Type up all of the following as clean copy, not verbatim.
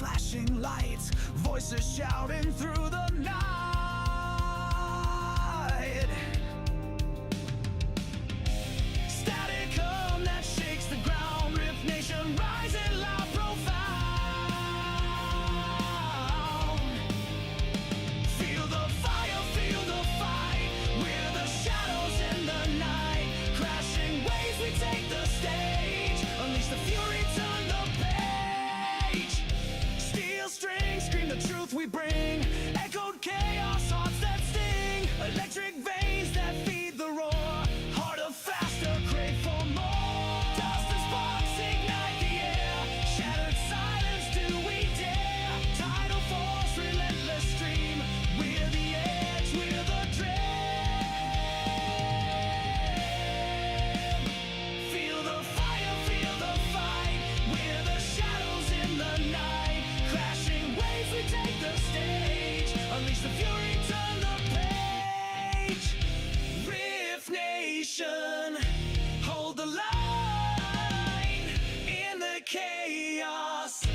flashing lights, voices shouting through the night. Static hum that shakes the ground, Rift Nation rising loud, profound. Feel the fire, feel the fight, we're the shadows in the night. Crashing waves, we take the stage, unleash the fury, turn the page. Steel strings scream the truth we bring, echoed chaos, hearts that sting. Electric veins that feed the roar, harder, faster, crave for more. Dust and sparks ignite the air, shattered silence, do we dare? Tidal force, relentless stream, we're the edge, we're the dream. Feel the fire, feel the fight, we're the shadows in the night. Crashing waves, we take the stage, unleash the fury, turn the page. Rift Nation, hold the line. In the chaos,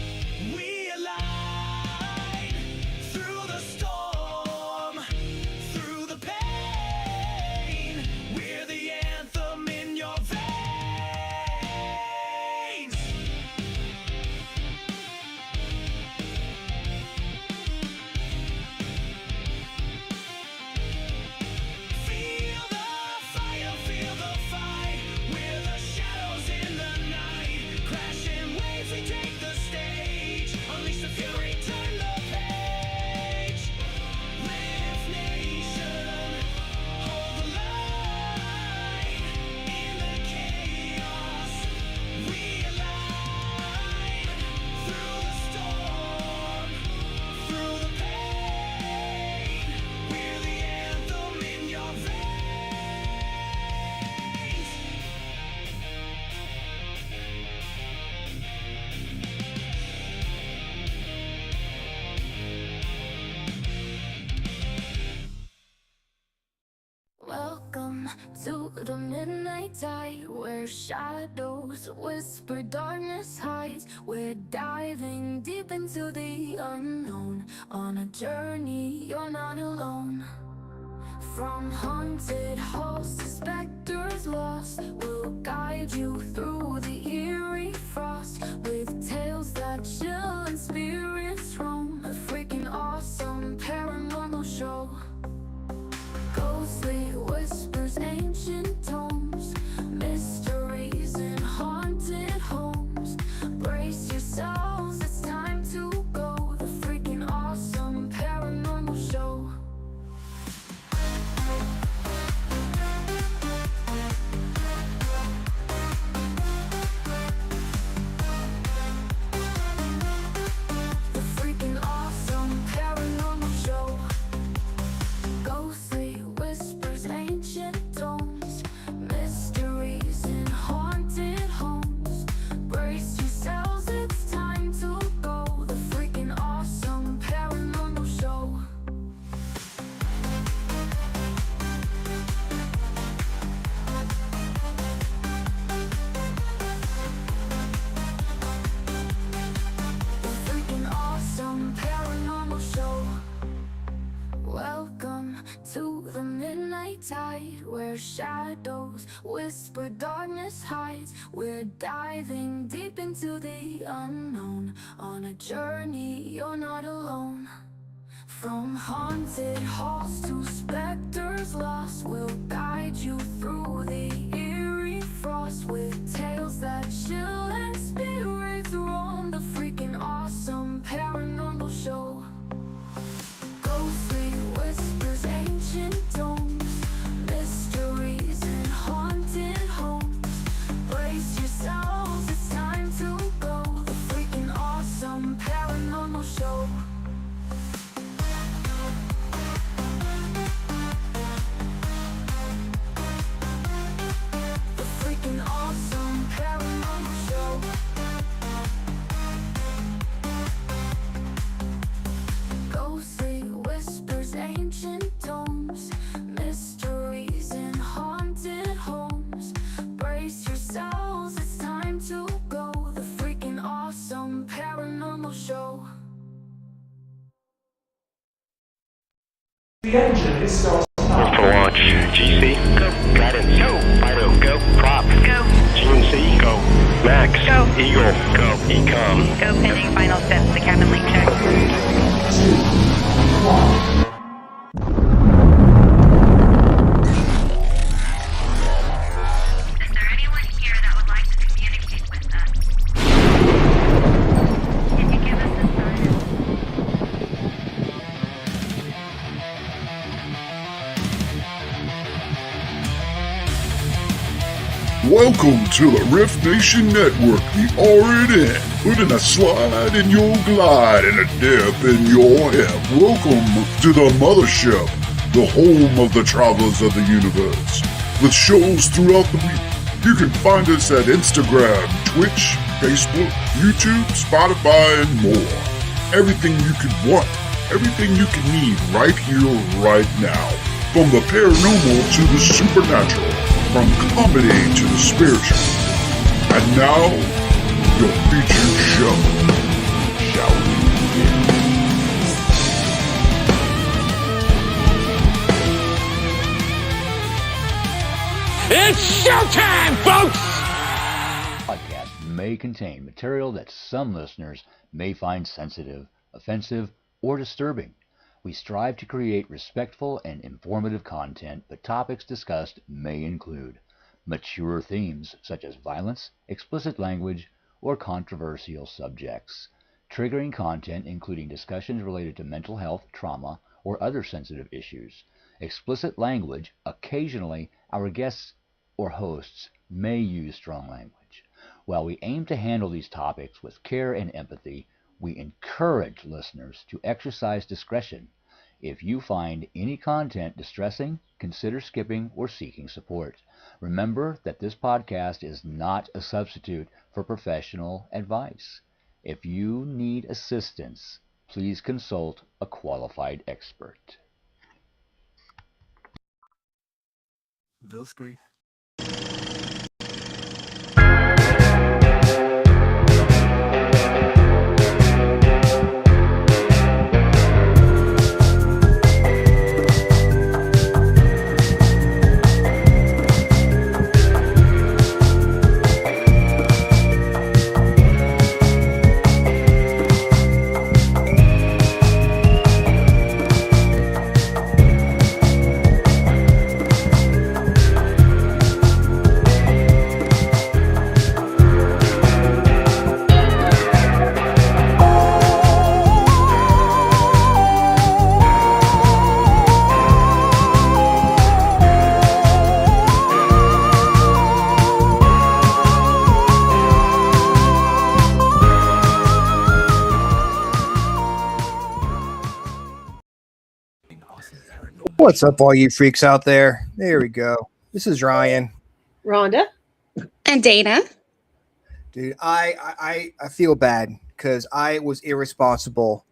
we align. Through the storm, through the pain, we're the anthem in your veins. Feel the fire, feel the fight, we're the shadows in the night. Crashing waves, we take the stage, unleash the fury, turn the page. Rift Nation, hold the line. In the chaos, we align. Through the storm, through the pain, we're the anthem in your veins. Welcome to the midnight tide, where shadows whisper, darkness hides. We're diving deep into the unknown, on a journey you're not alone. From haunted halls to specters lost, we'll guide you through the eerie frost, with tales that chill and spirits roam. A freaking awesome paranormal show. Ghostly whispers, ancient tomes, mysteries in haunted homes. Brace yourselves, it's time to go. The freaking awesome paranormal show. The freaking awesome paranormal show. Ghostly whispers, ancient tomes, mysteries in haunted homes. Brace yourselves, it's time to go. The freaking awesome paranormal show. The freaking awesome paranormal show. Welcome to the midnight tide, where shadows whisper, darkness hides. We're diving deep into the unknown, on a journey you're not alone. From haunted halls to specters lost, we'll guide you through the eerie frost, with tales that chill and spirits roam. The freaking awesome paranormal show. Ghostly whispers, ancient tomes, mysteries in haunted homes. Brace yourselves, it's time to go. The freaking awesome paranormal show. The freaking awesome paranormal show. The engine is starting up. For launch. GC, go. Guidance, go. Fido, go. Prop, go. GNC, go. Max, go. Eagle, go. Ecom, Go pending final steps to cabin link check. 2, 1. Is there anyone here that would like to communicate with us? Can you give us a sign? Welcome to the Riff Nation Network, the RNN, putting a slide in your glide and a dip in your hip. Welcome to the mothership, the home of the travelers of the universe. With shows throughout the week, you can find us at Instagram, Twitch, Facebook, YouTube, Spotify, and more. Everything you could want, everything you can need right here, right now. From the paranormal to the supernatural, from comedy to the spiritual. And now, your featured show. Shall we begin? It's showtime, folks! Podcast may contain material that some listeners may find sensitive, offensive, or disturbing. We strive to create respectful and informative content, but topics discussed may include mature themes such as violence, explicit language, or controversial subjects, triggering content including discussions related to mental health, trauma, or other sensitive issues, explicit language. Occasionally, our guests or hosts may use strong language. While we aim to handle these topics with care and empathy, we encourage listeners to exercise discretion. If you find any content distressing, consider skipping or seeking support. Remember that this podcast is not a substitute for professional advice. If you need assistance, please consult a qualified expert. What's up, all you freaks out there? There we go. This is Ryan. Rhonda. And Dana. Dude, I feel bad because I was irresponsible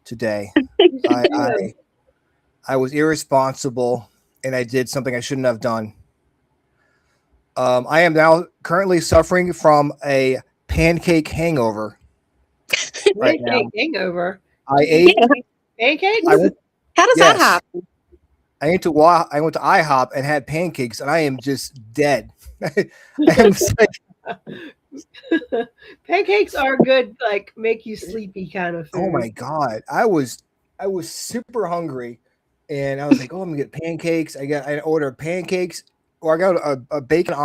today. I was irresponsible and I did something I shouldn't have done. I am now currently suffering from a pancake hangover. Right now. Pancake hangover. I ate Pancakes? How does that happen? I went to IHOP and had pancakes, and I am just dead. I'm just like, Pancakes are good, like make you sleepy kind of food. oh my god, I was super hungry, and I was like, oh, I'm gonna get pancakes. I ordered pancakes, or I got a bacon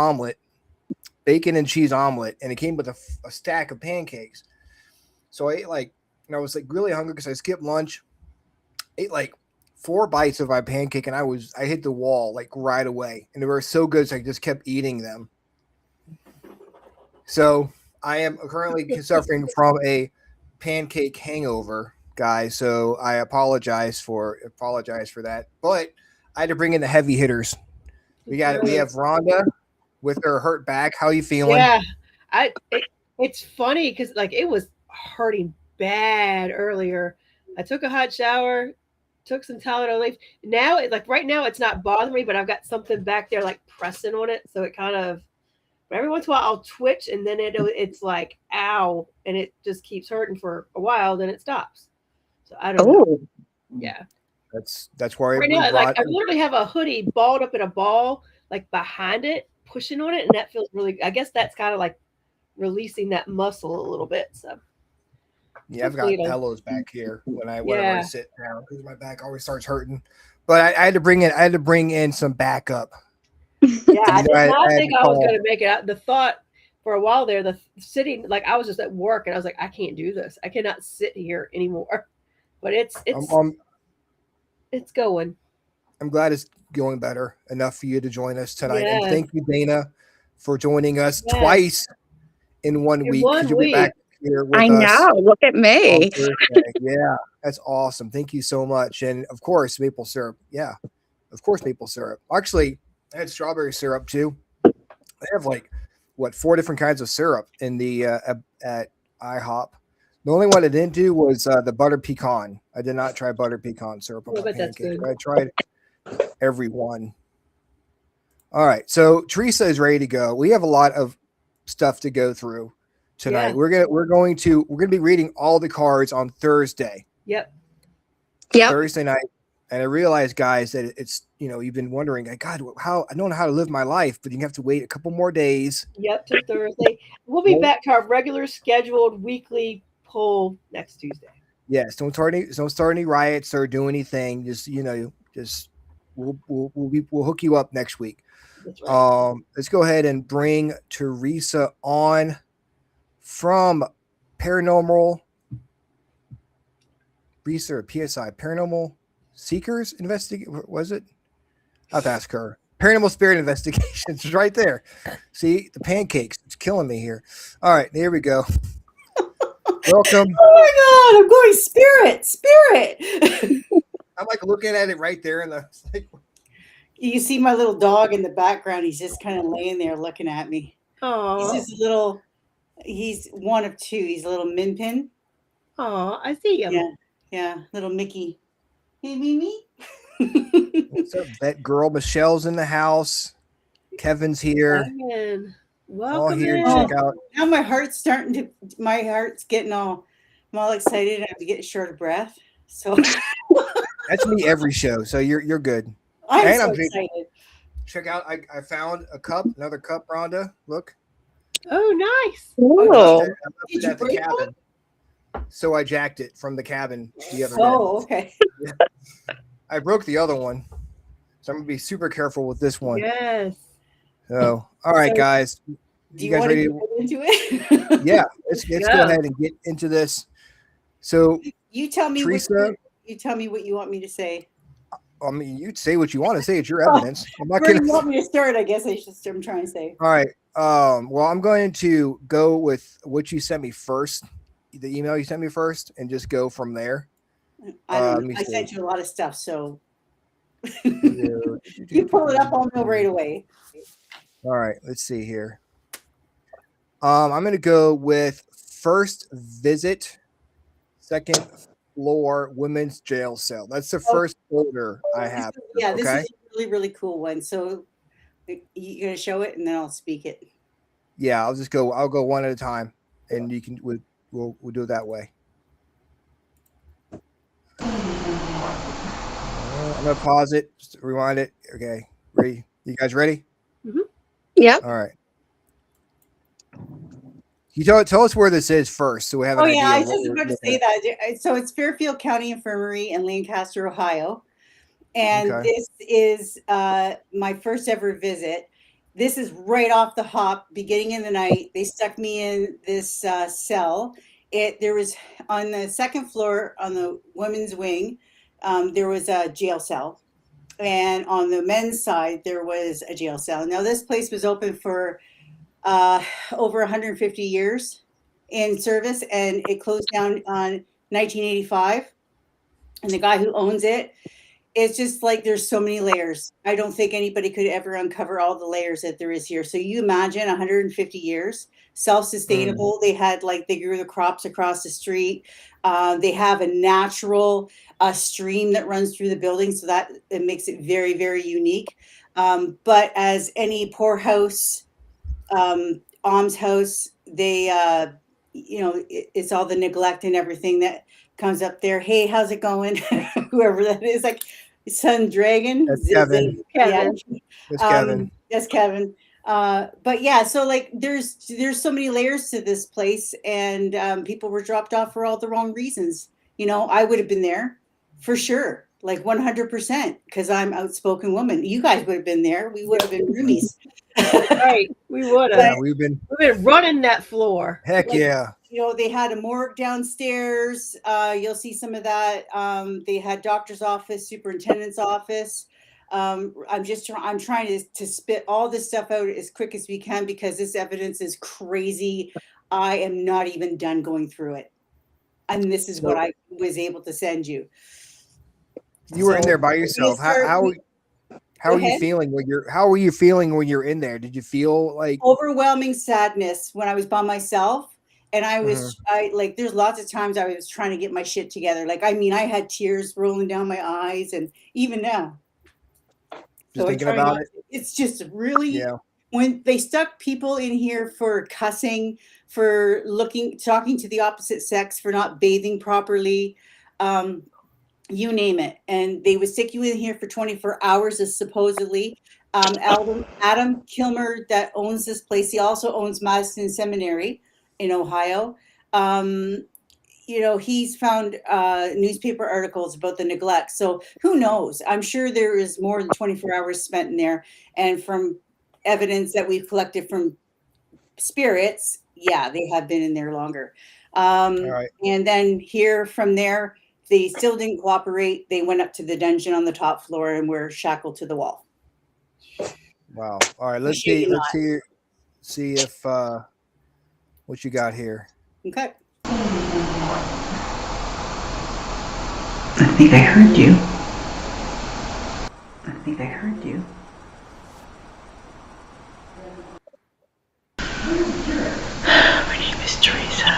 and cheese omelet, and it came with a stack of pancakes. So I ate and I was really hungry because I skipped lunch. Ate 4 bites of my pancake, and I hit the wall right away, and they were so good, so I just kept eating them. So I am currently suffering from a pancake hangover, guys. So I apologize for that, but I had to bring in the heavy hitters. We have Rhonda with her hurt back. How you feeling? Yeah, it's funny because it was hurting bad earlier. I took a hot shower, took some Tylenol leaf. Now right now it's not bothering me, but I've got something back there pressing on it, so it kind of. But every once in a while I'll twitch, and then it's like ow, and it just keeps hurting for a while, then it stops. So I don't know. Yeah. That's why Right we now, like brought. I literally have a hoodie balled up in a ball, like behind it, pushing on it, and that feels really. I guess that's kind of like releasing that muscle a little bit. So Yeah, I've hopefully got it'll- pillows back here whenever I Yeah. sit down because my back always starts hurting. But I had to bring in some backup. Yeah, I You did know, I not had think to I was call. going to make it out. The thought for a while there, the sitting, like I was just at work and I was like, I can't do this. I cannot sit here anymore. But it's going. I'm glad it's going better enough for you to join us tonight. And Yes. thank you, Dana, for joining us Yes. twice in 1 In week. 1 Because you'll be week. back here with I us know. Look at on me. Thursday. Yeah, that's awesome. Thank you so much. And of course, maple syrup. Yeah, of course, maple syrup. Actually, I had strawberry syrup too. They have like 4 different kinds of syrup in the at IHOP. The only one I didn't do was the butter pecan. I did not try butter pecan syrup on I my bet that's pancakes. good. I tried every one. All right, so Theresa is ready to go. We have a lot of stuff to go through tonight. Yeah. We're going to be reading all the cards on Thursday. Yep. Thursday night. And I realized, guys, that it's, you've been wondering, like, God, how I don't know how to live my life, but you have to wait a couple more days. Yep. To Thursday. We'll be back to our regular scheduled weekly poll next Tuesday. Yes, don't start any riots or do anything. Just we'll hook you up next week. That's right. Let's go ahead and bring Theresa on from Paranormal Research, PSI Paranormal Seekers Investigate. Was it? I'll have to ask her. Paranormal Spirit Investigations is right there. See the pancakes. It's killing me here. All right, here we go. Welcome. Oh my God, I'm going spirit. I'm like looking at it right there, and I was like, You see my little dog in the background. He's just kind of laying there looking at me. Oh. He's just a little. He's one of two. He's a little min pin. Oh, I see him. Yeah, little Mickey. Hey, Mimi. what's up, vet girl? Michelle's in the house. Kevin's here. Kevin, All welcome here. in. Check out. Now my heart's getting all. I'm all excited. I'm getting short of breath. So That's me every show. So you're good. I'm And so I'm excited. Check out. I found a cup. Another cup, Rhonda. Look. Oh, nice. Ooh. I left Did it you at the break cabin. So I jacked it from the cabin the other Oh, okay. day. I broke the other one. So I'm gonna be super careful with this one. Yes. So all right, So, guys. Do You you guys want ready? to get into it? Yeah, let's go ahead and get into this. So You tell me. Theresa, You tell me what you want me to say. I mean, you say what you want to say. It's your evidence. I'm not Where gonna. do you want me to start? I guess I'm trying to say. All right. Well, I'm going to go with what you sent me first, the email you sent me first, and just go from there. I let don't me know. I see. sent you a lot of stuff, so you pull it up, I'll know right away. All right. Let's see here. I'm going to go with first visit, second floor women's jail cell. That's the first folder I have. Yeah, this okay? is a really, really cool one. So you're gonna show it, and then I'll speak it. Yeah, I'll go one at a time, and you can we'll do it that way. I'm gonna pause it, just rewind it. Okay, ready? You guys ready? Yeah. All right. You tell us where this is first, so we have an idea. I of was what just we're about to looking say at. that. So it's Fairfield County Infirmary in Lancaster, Ohio, and Okay. this is my first ever visit. This is right off the hop, beginning in the night. They stuck me in this cell. There was on the second floor on the women's wing, there was a jail cell. And on the men's side, there was a jail cell. Now, this place was open for over 150 years in service, and it closed down on 1985. And the guy who owns it, it's just like there's so many layers. I don't think anybody could ever uncover all the layers that there is here. So you imagine 150 years, self-sustainable. They grew the crops across the street. They have a natural stream that runs through the building, so that it makes it very, very unique. But as any poorhouse, almshouse, they, it's all the neglect and everything that comes up there. Hey, how's it going? Whoever that is, like Sun Dragon. That's Kevin. Kevin. That's Kevin. That's Kevin. But yeah, so like there's so many layers to this place, and people were dropped off for all the wrong reasons. You know, I would have been there for sure, like 100%, because I'm outspoken woman. You guys would have been there. We would have been roomies. Right, we would have. Yeah, we've been running that floor. heck Like, yeah. You know, they had a morgue downstairs. You'll see some of that. They had doctor's office, superintendent's office. I'm trying to spit all this stuff out as quick as we can because this evidence is crazy. I am not even done going through it. And this is what I was able to send you. You were in there by yourself. How are you feeling when you're in there? Did you feel like overwhelming sadness when I was by myself? And I was, there's lots of times I was trying to get my shit together. Like, I mean, I had tears rolling down my eyes, and even now. Just thinking about it? It's just really, when they stuck people in here for cussing, for talking to the opposite sex, for not bathing properly, you name it. And they would stick you in here for 24 hours, as supposedly. Adam Kilmer, that owns this place, he also owns Madison Seminary in Ohio. You know, he's found newspaper articles about the neglect. So who knows? I'm sure there is more than 24 hours spent in there. And from evidence that we've collected from spirits, yeah, they have been in there longer. And then here from there, they still didn't cooperate. They went up to the dungeon on the top floor and were shackled to the wall. Wow. All right, let's see if what you got here. Okay. I think I heard you. My name is Theresa.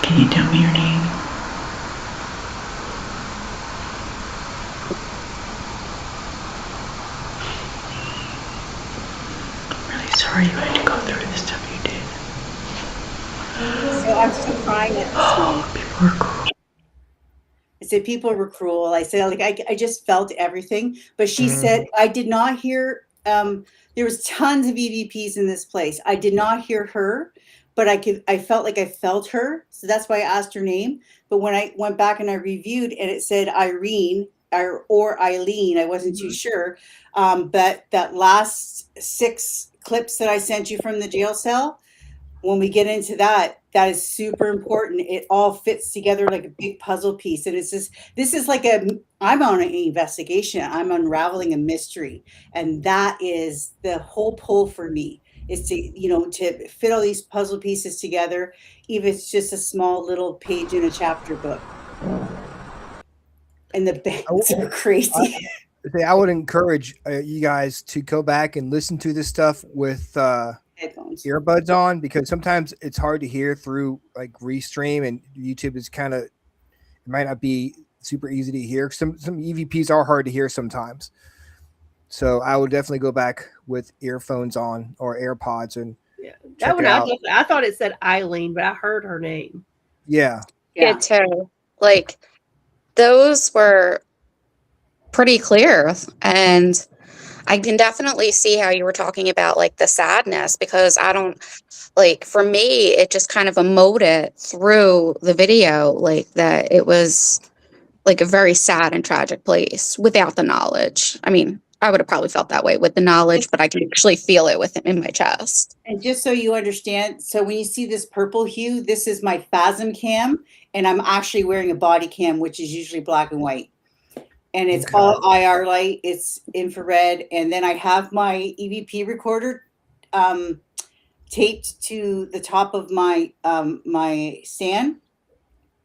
Can you tell me your name? I'm really sorry you had to go through the stuff you did. So I'm still crying at this moment. People were cruel. I said people were cruel. I said, like, I just felt everything. But she said, I did not hear, there was tons of EVPs in this place. I did not hear her, but I felt like I felt her. So that's why I asked her name. But when I went back and I reviewed and it said Irene or Eileen, I wasn't too sure. But that last 6 clips that I sent you from the jail cell, when we get into that is super important. It all fits together like a big puzzle piece. And it's just, this is like I'm on an investigation. I'm unraveling a mystery. And that is the whole pull for me, is to, you know, to fit all these puzzle pieces together, even if it's just a small little page in a chapter book. And the bands are crazy. I would encourage you guys to go back and listen to this stuff with headphones, earbuds on, because sometimes it's hard to hear through like Restream, and YouTube is kind of, it might not be super easy to hear. Some EVPs are hard to hear sometimes. So I would definitely go back with earphones on or AirPods and that one I thought it said Eileen, but I heard her name. Yeah, too. Like those were pretty clear, and I can definitely see how you were talking about like the sadness, because I don't, like, for me, it just kind of emoted through the video, like that it was like a very sad and tragic place without the knowledge. I mean, I would have probably felt that way with the knowledge, but I can actually feel it in my chest. And just so you understand, so when you see this purple hue, this is my Phasm cam, and I'm actually wearing a body cam, which is usually black and white. And it's all IR light, it's infrared. And then I have my EVP recorder taped to the top of my my stand.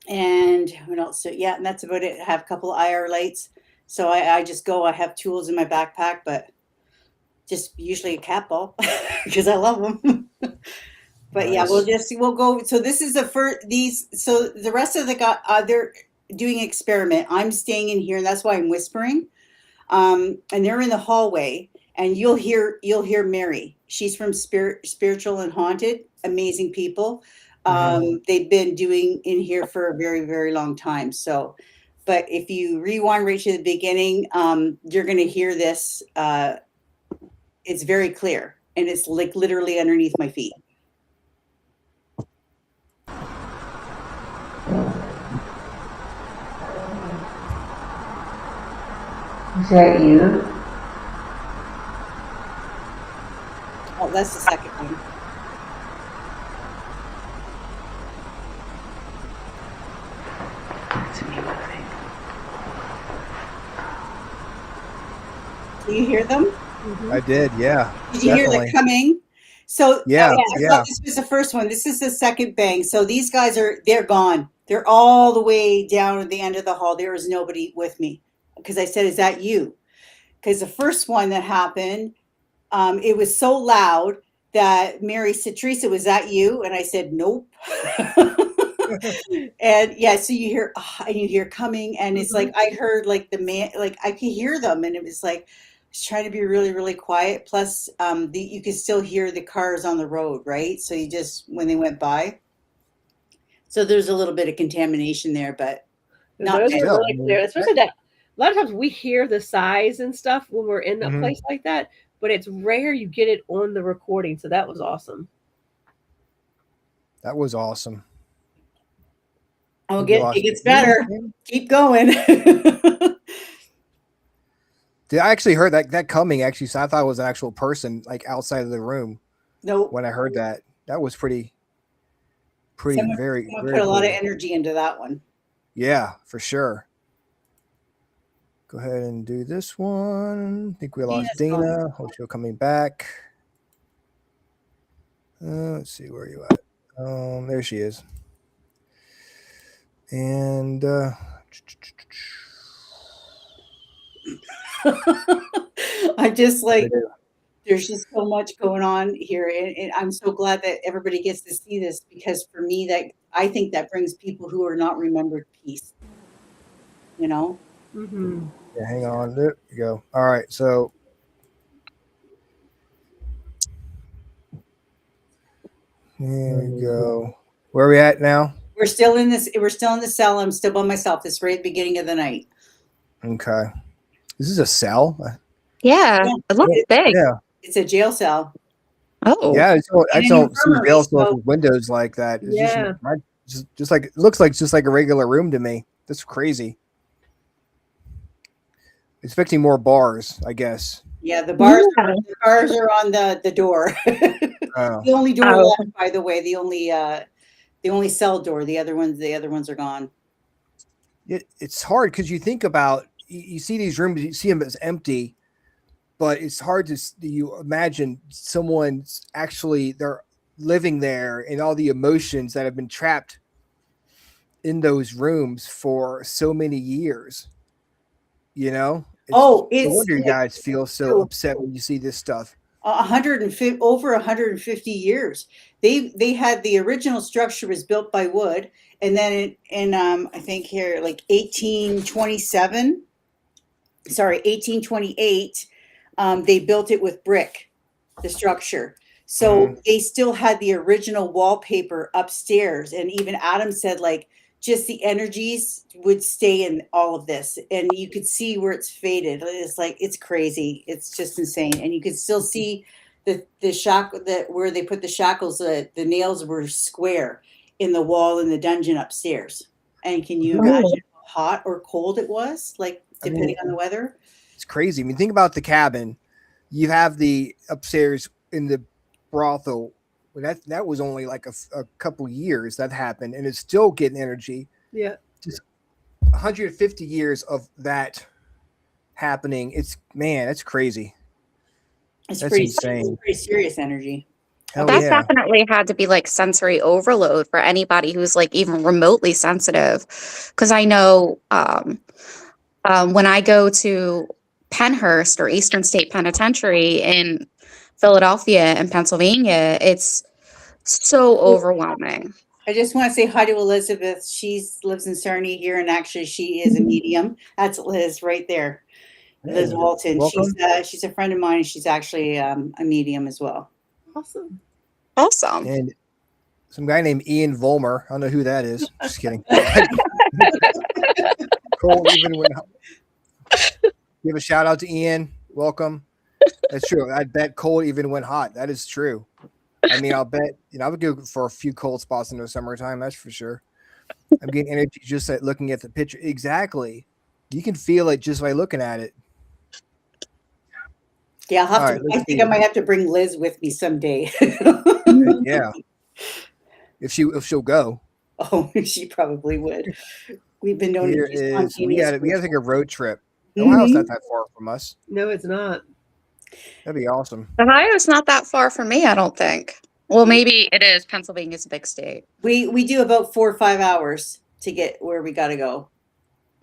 And what else? So yeah, and that's about it. I have a couple of IR lights. So I just go, I have tools in my backpack, but just usually a cat ball because I love them. But yeah, we'll go. So this is the first, so the rest of the they're doing experiment. I'm staying in here, and that's why I'm whispering. And they're in the hallway, and you'll hear Mary. She's from Spiritual and Haunted. Amazing people. They've been doing in here for a very, very long time. So, but if you rewind right to the beginning, you're going to hear this. It's very clear, and it's like literally underneath my feet. Is that you? Oh, that's the second one. That's me moving. Do you hear them? I did, yeah. Did you hear that coming? So Yeah, I yeah. thought this was the first one. This is the second bang. So these guys they're gone. They're all the way down at the end of the hall. There is nobody with me because I said, "Is that you?" Because the first one that happened, it was so loud that Mary said, "Theresa, was that you?" And I said, "Nope." And yeah, so you hear and you hear coming, and it's like I heard like the man, like I could hear them, and it was like I was trying to be really, really quiet. Plus, you could still hear the cars on the road, right? So you just when they went by. So there's a little bit of contamination there, but not Those bad. are really clear, especially that. A lot of times we hear the sighs and stuff when we're in a place like that, but it's rare you get it on the recording. So that was awesome. That was awesome. Oh, it gets better. Keep going. I actually heard that coming. Actually, so I thought it was an actual person like outside of the room. Nope. When I heard that, that was pretty. Someone Very put a lot of cool. energy into that one. Yeah, for sure. Go ahead and do this one. I think we lost Dana. Hope she'll coming back. Let's see where you at. There she is. And I'm just like, there's just so much going on here, and I'm so glad that everybody gets to see this because for me, that I think that brings people who are not remembered peace. You know. Mm-hmm. Yeah, hang on. There you go. All right, so here we go. Where are we at now? We're still in this. We're still in the cell. I'm still by myself. This right at the beginning of the night. Okay. This is a cell. Yeah, it looks big. Yeah. It's a jail cell. Oh. Yeah, I don't see jail cells so- with windows like that. It's Yeah. just like it looks like just like a regular room to me. That's crazy. Expecting more bars, I guess. Yeah, the bars are on the door. Oh. The only door left, by the way. The only cell door. The other ones are gone. It's hard because you think about you see these rooms, you see them as empty, but it's hard to you imagine someone's actually they're living there and all the emotions that have been trapped in those rooms for so many years. You know? No wonder you guys feel so upset when you see this stuff. 150 over 150 years. They had the original structure was built by wood, and then in I think here like 1828, they built it with brick, the structure. So they still had the original wallpaper upstairs, and even Adam said like just the energies would stay in all of this, and you could see where it's faded. It's like it's crazy. It's just insane, and you could still see the shackle that where they put the shackles. The nails were square in the wall in the dungeon upstairs. And can you imagine how hot or cold it was? Like depending on the weather. It's crazy. I mean, think about the cabin. You have the upstairs in the brothel. That was only like a couple years that happened, and it's still getting energy. Yeah, just 150 years of that happening. It's crazy. That's pretty insane. It's pretty serious energy. Hell That yeah. definitely had to be like sensory overload for anybody who's like even remotely sensitive. Because I know when I go to Pennhurst or Eastern State Penitentiary in Philadelphia and Pennsylvania, it's so overwhelming. I just want to say hi to Elizabeth. She lives in Sarnia here, and actually she is a medium. That's Liz right there. Liz Hey, Walton. welcome. She's a friend of mine, and she's actually a medium as well. awesome. Awesome. And Some guy named Ian Volmer. I don't know who that is. Just kidding. Cold even when. Give a shout out to Ian. Welcome. That's true. I bet cold even when hot. That is true. I mean, I'll bet I would go for a few cold spots in the summertime. That's for sure. I'm getting energy just like looking at the picture. Exactly. You can feel it just by looking at it. Yeah, I'll have All to. right, let's I think see. I might have to bring Liz with me someday. Yeah. If she'll go. Oh, she probably would. We've been known Here to do is we spontaneous. got to take a road trip. Ohio's not that far from us. No, it's not. That'd be awesome. Ohio's not that far from me, I don't think. Well, maybe it is. Pennsylvania's a big state. We do about 4 or 5 hours to get where we got to go.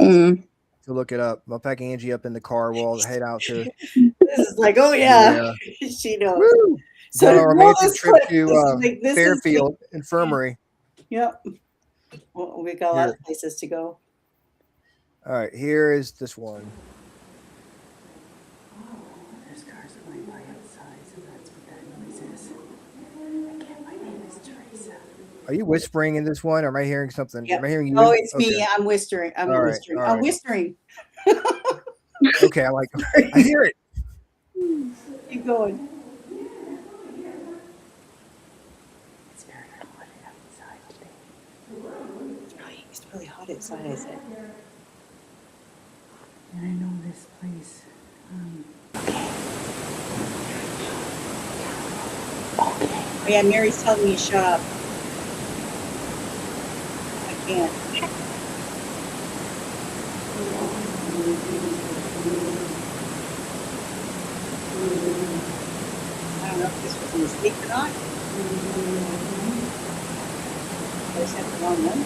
Mm. To look it up. I'll pack Angie up in the car. We'll head out to. This is like, oh yeah, she knows. Woo! So Go on a roll romantic this trip quick. to This is like- this is Fairfield like- Infirmary. Yep. Well, we got a lot of places to go. All right, here is this one. There's cars going by outside, so that's what that noise is. Again, my name is Theresa. Are you whispering in this one? Or am I hearing something? Yep. Am I hearing you? Oh, it's me. Okay. I'm whispering. I'm All right, whispering. all I'm right. whispering. Okay, I'm like, I hear it. Keep going. It's very hot outside today. Right, it's really hot outside, I said. And I know this place. Oh, yeah, Mary's telling me to shut up. I can't. I don't know if this was a mistake or not. I just have the wrong one.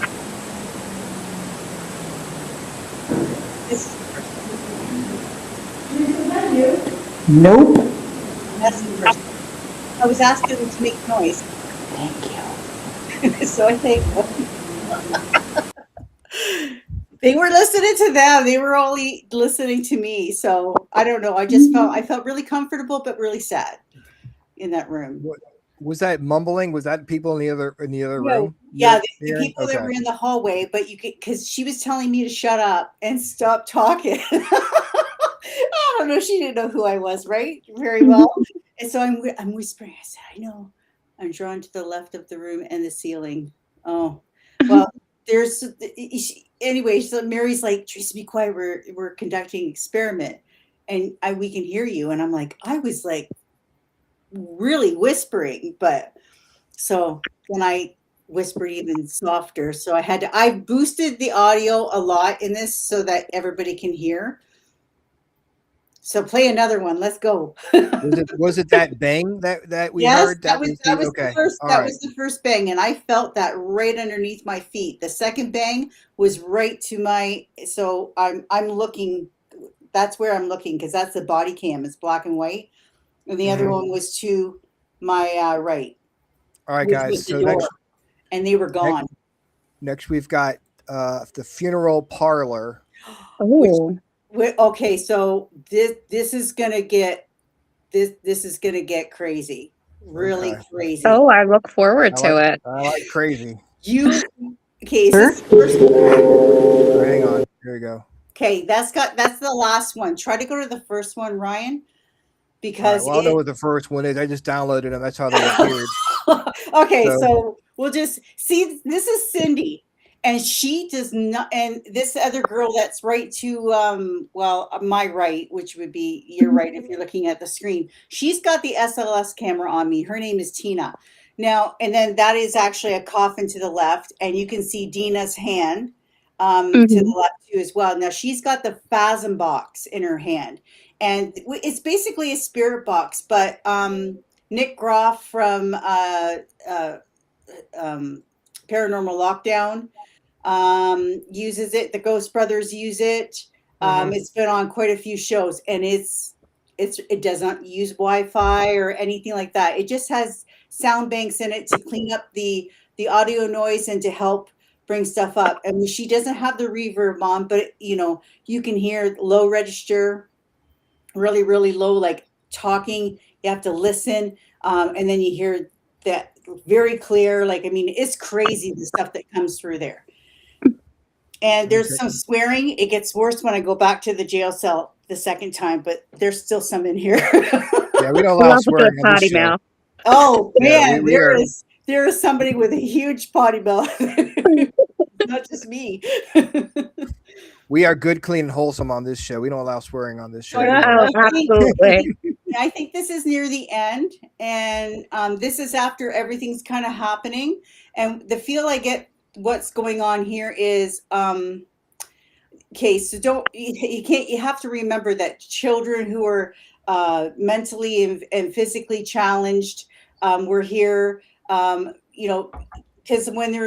This is the first one. Nope. That's the first one. I was asking them to make noise. Thank you. So I think they were listening to them. They were only listening to me. So I don't know. I felt really comfortable, but really sad in that room. Was that mumbling? Was that people in the other room? Yeah, the Here? people that Okay. were in the hallway, but you could, because she was telling me to shut up and stop talking. I don't know. She didn't know who I was, right? Very well. And so I'm whispering. I said, I know. I'm drawn to the left of the room and the ceiling. Oh, well, anyway. So Mary's like, Theresa, be quiet. We're conducting an experiment, and we can hear you. And I'm like, I was like, really whispering, but so then I whispered even softer. So I boosted the audio a lot in this so that everybody can hear. So play another one. Let's go. Was it that bang that we Yes, heard? that was Okay. the first. All That right. was the first bang, and I felt that right underneath my feet. The second bang was right to my. So I'm looking. That's where I'm looking because that's the body cam. It's black and white, and the other one was to my right. All right, which guys. was the So door, and they were gone. next we've got the funeral parlor. Oh. Okay, so this is gonna get crazy, really crazy. Oh, I look forward to it. I like crazy. Okay? Is this the first one? Oh, hang on. Here we go. Okay, that's the last one. Try to go to the first one, Ryan, All right, because well, I know what the first one is. I just downloaded them. That's how they appeared. okay, So- so we'll just see. This is Cindy, and she does not. And this other girl that's right to my right, which would be your right if you're looking at the screen. She's got the SLS camera on me. Her name is Tina. Now, and then that is actually a coffin to the left, and you can see Dina's hand to the left too as well. Now she's got the Phasm box in her hand, and it's basically a spirit box, but Nick Groff from Paranormal Lockdown uses it. The Ghost Brothers use it. It's been on quite a few shows, and it does not use Wi-Fi or anything like that. It just has sound banks in it to clean up the audio noise and to help bring stuff up. I mean, she doesn't have the reverb on, but you can hear low register, really, really low, like talking. You have to listen, and then you hear that very clear. Like, I mean, it's crazy the stuff that comes through there. And there's some swearing. It gets worse when I go back to the jail cell the second time, but there's still some in here. Yeah, we don't allow swearing on this show. Oh Yeah, man, we there are- is somebody with a huge potty mouth. Not just me. We are good, clean, and wholesome on this show. We don't allow swearing on this show. Oh, absolutely. I think this is near the end, and this is after everything's kind of happening. And the feel I get, what's going on here is, okay, so you have to remember that children who are mentally and physically challenged were here, because when they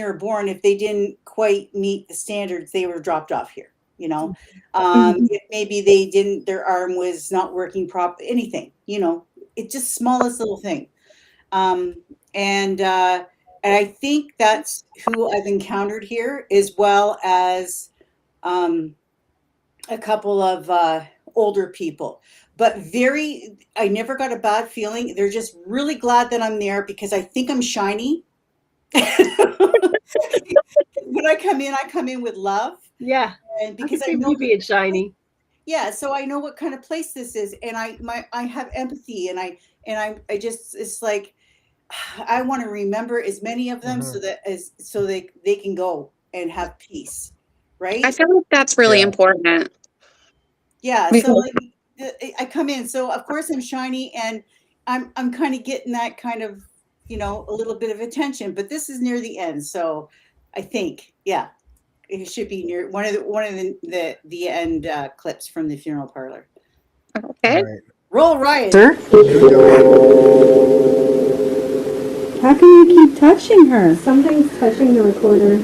were born, if they didn't quite meet the standards, they were dropped off here. If maybe their arm was not working properly, anything, it's just smallest little thing. And I think that's who I've encountered here, as well as a couple of older people. But I never got a bad feeling. They're just really glad that I'm there because I think I'm shiny. When I come in with love. Yeah. And because I know you being shiny. Yeah, so I know what kind of place this is, and I have empathy, and I just, it's like, I want to remember as many of them so they can go and have peace, right? I feel like that's really important. Yeah, so like, I come in, so of course I'm shiny, and I'm kind of getting that kind of, a little bit of attention, but this is near the end, so I think, yeah, it should be near one of the end clips from the funeral parlor. Okay. Right. Roll riot. Sir? How can you keep touching her? Something's touching the recorder.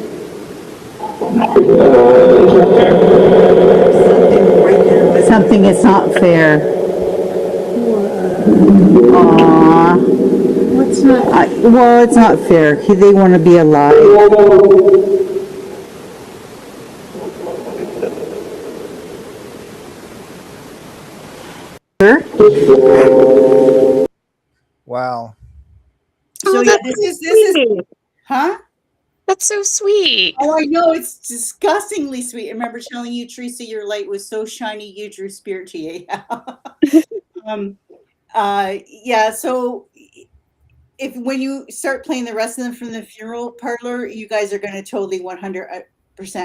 Something is not fair. Aww. What's not? Well, it's not fair. They want to be alive. Wow. So yeah, this is huh? That's so sweet. Oh, I know, it's disgustingly sweet. I remember telling you, Theresa, your light was so shiny you drew spirit to you. Yeah. So when you start playing the rest of them from the funeral parlor, you guys are going to totally 100%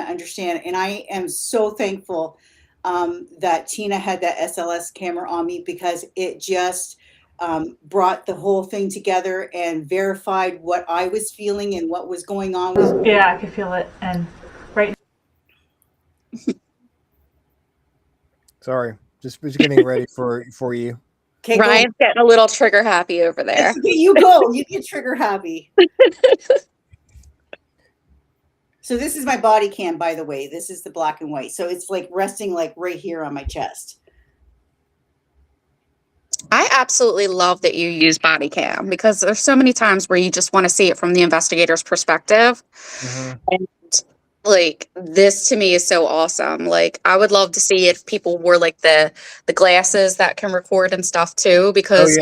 understand. And I am so thankful that Tina had that SLS camera on me, because it just brought the whole thing together and verified what I was feeling and what was going on with. Yeah, I could feel it. And right. Sorry, just getting ready for you. Okay, Ryan's getting a little trigger happy over there. Okay, you go. You get trigger happy. So this is my body cam, by the way. This is the black and white. So it's like resting like right here on my chest. I absolutely love that you use body cam, because there's so many times where you just want to see it from the investigator's perspective. And like, this to me is so awesome. Like, I would love to see if people wore like the glasses that can record and stuff too, because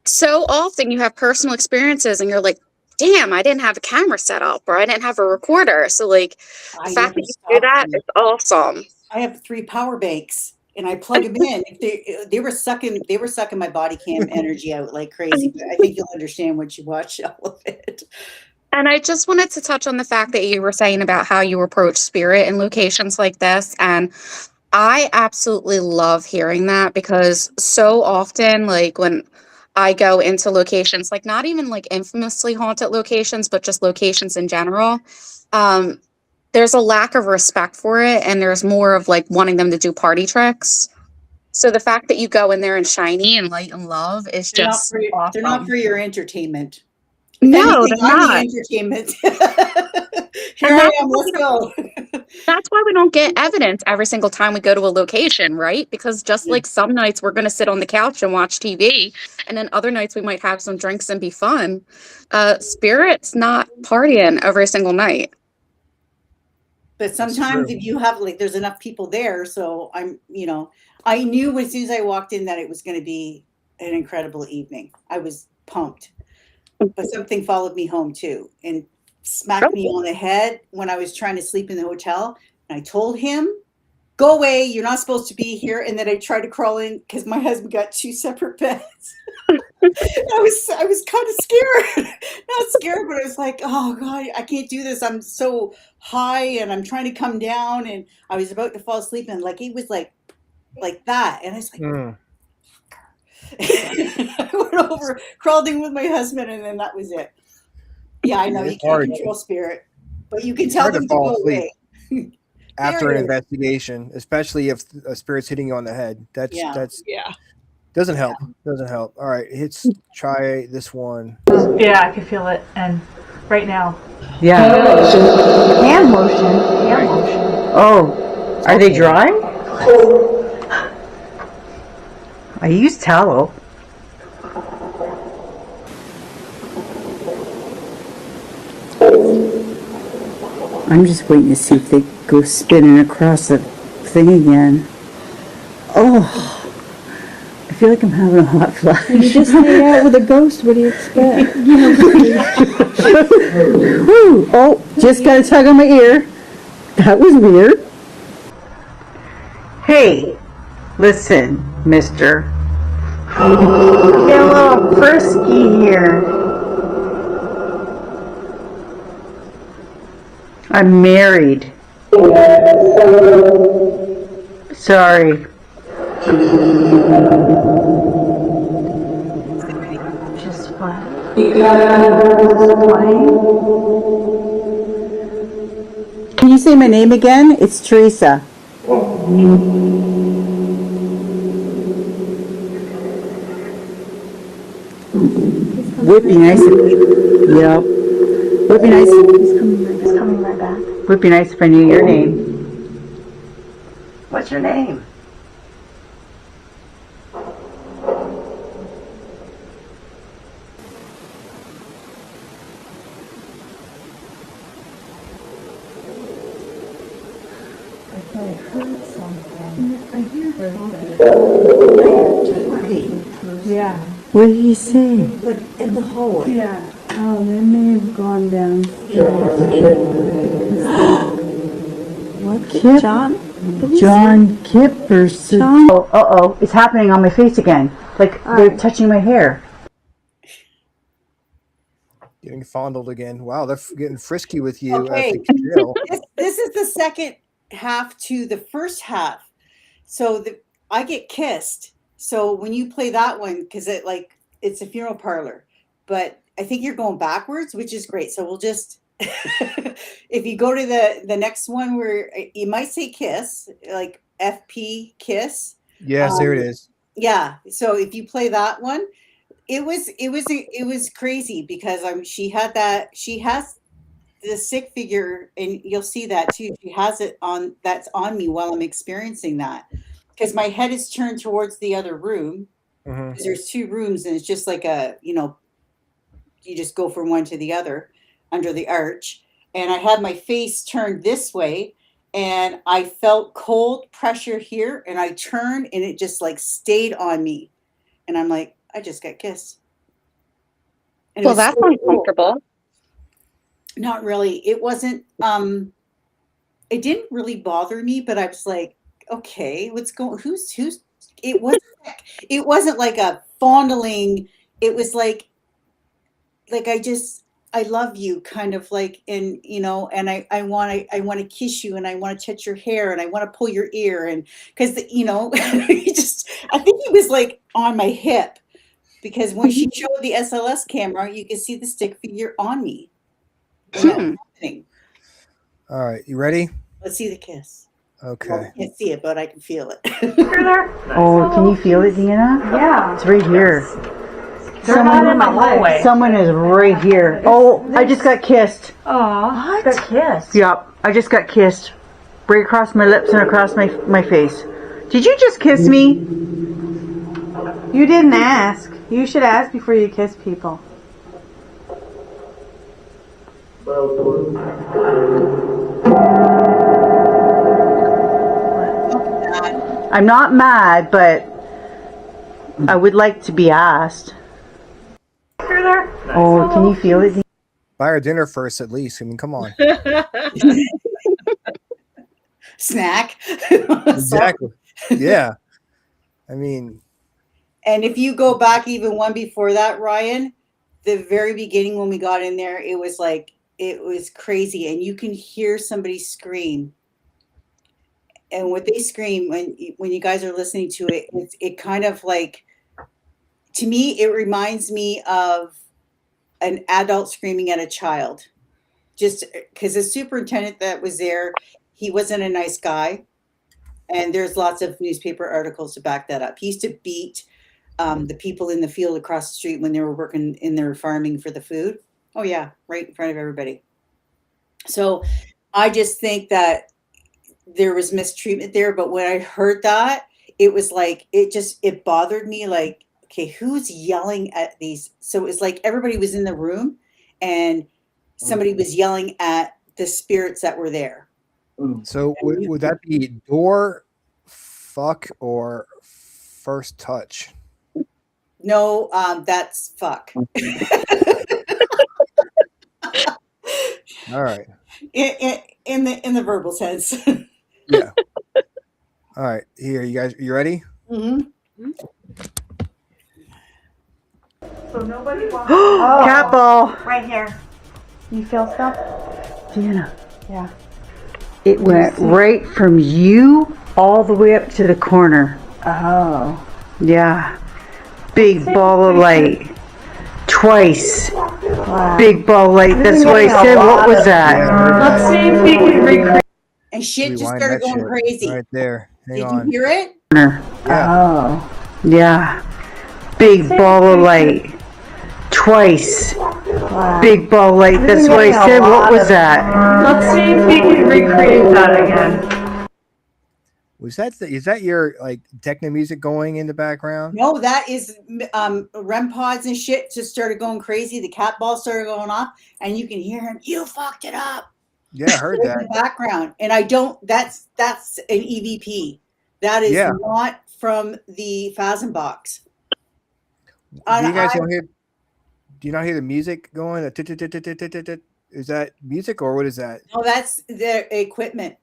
so often you have personal experiences and you're like, damn, I didn't have a camera set up, or I didn't have a recorder. So like, the fact that you do that is awesome. I have 3 power banks and I plug them in. They were sucking my body cam energy out like crazy. But I think you'll understand once you watch all of it. And I just wanted to touch on the fact that you were saying about how you approach spirit in locations like this. And I absolutely love hearing that, because so often, like when I go into locations, like not even like infamously haunted locations, but just locations in general, there's a lack of respect for it. And there's more of like wanting them to do party tricks. So the fact that you go in there and shiny and light and love is just awesome. They're not for your entertainment. No, they're I'm not. the entertainment. Here I am. Let's go. That's why we don't get evidence every single time we go to a location, right? Because just like some nights we're going to sit on the couch and watch TV, and then other nights we might have some drinks and be fun. Spirit's not partying every single night. But sometimes if you have like, there's enough people there. So I knew as soon as I walked in that it was going to be an incredible evening. I was pumped. but something followed me home too and smacked me on the head when I was trying to sleep in the hotel. And I told him, go away, you're not supposed to be here. And then I tried to crawl in because my husband got 2 separate beds. I was kind of scared. Not scared, but I was like, oh God, I can't do this. I'm so high and I'm trying to come down, and I was about to fall asleep, and like it was like that. And I was like, I went over, crawled in with my husband, and then that was it. Yeah, I know you can't control spirit, but you can tell them to go away. After an investigation, especially if a spirit's hitting you on the head. That's doesn't help. Doesn't help. All right, try this one. Yeah, I can feel it. And right now. Yeah. Hand motion. Hand motion. Oh, are they dry? I use tallow. I'm just waiting to see if they go spinning across the thing again. Oh, I feel like I'm having a hot flash. You just made out with a ghost. What do you expect? Woo. Oh, just got a tug on my ear. That was weird. Hey, listen, mister. Get a little frisky here. I'm married. Sorry. Just fine. Can you say my name again? It's Theresa. Would be nice if, yeah. Would be nice. He's coming right back. Would be nice if I knew your name. What's your name? I heard something. I hear something. Yeah. What did he say? Like in the hallway. Yeah. Oh, they may have gone down. What? Kip? John Kipper. John? Oh, uh-oh. It's happening on my face again. Like they're touching my hair. Getting fondled again. Wow, they're getting frisky with you. Okay. At the jail. This is the second half to the first half. So I get kissed. So when you play that one, because it's a funeral parlor, but I think you're going backwards, which is great. So we'll just, if you go to the next one where you might say kiss, like FP kiss. Yes, there it is. Yeah. So if you play that one, it was crazy because she has the sick figure, and you'll see that too. She has it on, that's on me while I'm experiencing that, because my head is turned towards the other room. Because there's 2 rooms, and it's just like you just go from one to the other under the arch. And I had my face turned this way, and I felt cold pressure here, and I turned, and it just like stayed on me. And I'm like, I just got kissed. And well, that's so uncomfortable. Not really. It wasn't, it didn't really bother me, but I was like, okay, what's going, who's, it wasn't like a fondling. It was like I love you kind of like, and and I want to kiss you, and I want to touch your hair, and I want to pull your ear, and because I think he was like on my hip, because when she showed the SLS camera, you could see the stick figure on me. All right, you ready? Let's see the kiss. Okay. Well, I can't see it, but I can feel it. Oh, can you feel it, Deanna? Yeah. It's right here. They're not in my hallway. Someone is right here. Oh, I just got kissed. Aw, got kissed. Yep, I just got kissed. Right across my lips and across my face. Did you just kiss me? You didn't ask. You should ask before you kiss people. I'm not mad, but I would like to be asked. You're there? Oh, can you feel it? Buy her dinner first, at least. I mean, come on. Snack. Exactly. Yeah. I mean, And if you go back even one before that, Ryan, the very beginning when we got in there, it was like, it was crazy. And you can hear somebody scream. And what they scream when you guys are listening to it, it kind of like, to me, it reminds me of an adult screaming at a child. Just because the superintendent that was there, he wasn't a nice guy. And there's lots of newspaper articles to back that up. He used to beat the people in the field across the street when they were working in their farming for the food. Oh yeah, right in front of everybody. So I just think that there was mistreatment there. But when I heard that, it was like, it bothered me. Like, okay, who's yelling at these? So it was like everybody was in the room and somebody was yelling at the spirits that were there. so would that be door, fuck, or first touch? No, that's fuck. All right. In the verbal sense. Yeah. All right. Here, you guys, you ready? Mm-hmm. So nobody wants. Cat ball. Right here. You feel stuff? Deanna, Yeah. it went right from you all the way up to the corner. Oh. Yeah. Big ball of light. Twice. Wow. Big ball of light. That's what I said. What was that? Let's see if we can recreate. And shit just Rewind started that going shit crazy. right there. Hang Did on. you hear it? Yeah. Oh. Yeah. Big ball of light. Twice. Wow. Big ball of light. That's what I said. What was that? Let's see if we can recreate that again. Was that is that your like techno music going in the background? No, that is REM pods and shit just started going crazy. The cat ball started going off, and you can hear him. You fucked it up. Yeah, I heard In that. the background, and I don't. That's an EVP. That is Yeah. not from the Phasm box. Do you guys don't hear? Do you not hear the music going? Is that music or what is that? No, that's the equipment.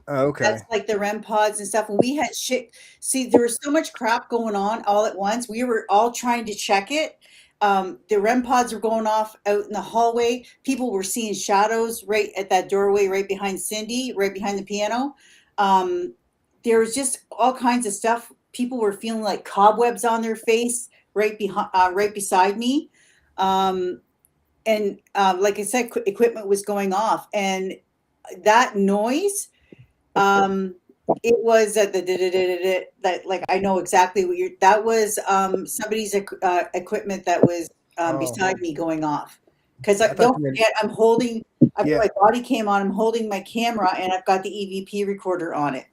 Oh, okay. That's like the REM pods and stuff. And we had shit. See, there was so much crap going on all at once. We were all trying to check it. The REM pods were going off out in the hallway. People were seeing shadows right at that doorway, right behind Cindy, right behind the piano. There was just all kinds of stuff. People were feeling like cobwebs on their face right beside me. And like I said, equipment was going off, and that noise, it was that like I know exactly what that was. Somebody's equipment that was beside me going off. Because don't forget, I'm holding. I've got my body cam on. I'm holding my camera, and I've got the EVP recorder on it.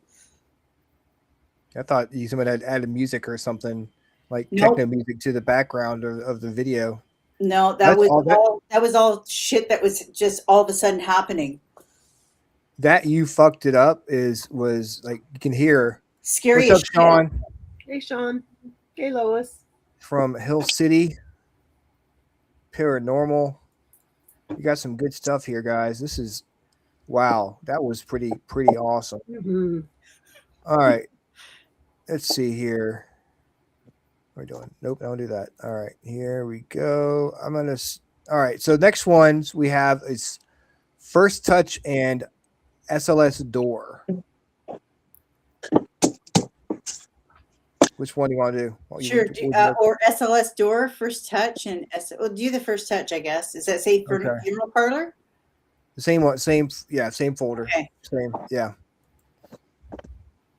I thought somebody had added music or something like techno music to the background of the video. No, that was all shit that was just all of a sudden happening. That you fucked it up was like you can hear. Scary. What's up, Sean? Hey, Sean. Hey, Lois. From Hill City Paranormal. You got some good stuff here, guys. This is wow. That was pretty awesome. Mm-hmm. All right. Let's see here. What are we doing? Nope, I don't do that. All right, here we go. All right, so next ones we have is First Touch and SLS Door. Which one do you want to do? Sure, or SLS Door, First Touch, and we'll do the First Touch, I guess. Does that say funeral parlor? The same one, same folder. Okay. Same, yeah.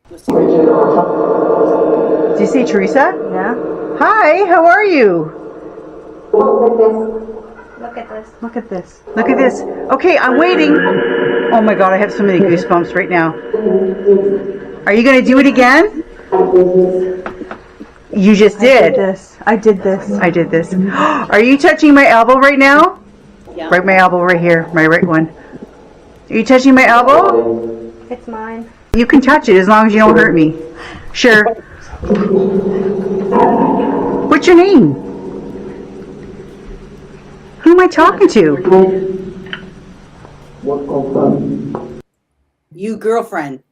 Do you see Theresa? Yeah. Hi, how are you? Look at this. Look at this. Look at this. Okay, I'm waiting. Oh my God, I have so many goosebumps right now. Are you going to do it again? You just did. I did this. I did this. Are you touching my elbow right now? Yeah. Right, my elbow right here, my right one. Are you touching my elbow? It's mine. You can touch it as long as you don't hurt me. Sure. What's your name? Who am I talking to? You girlfriend.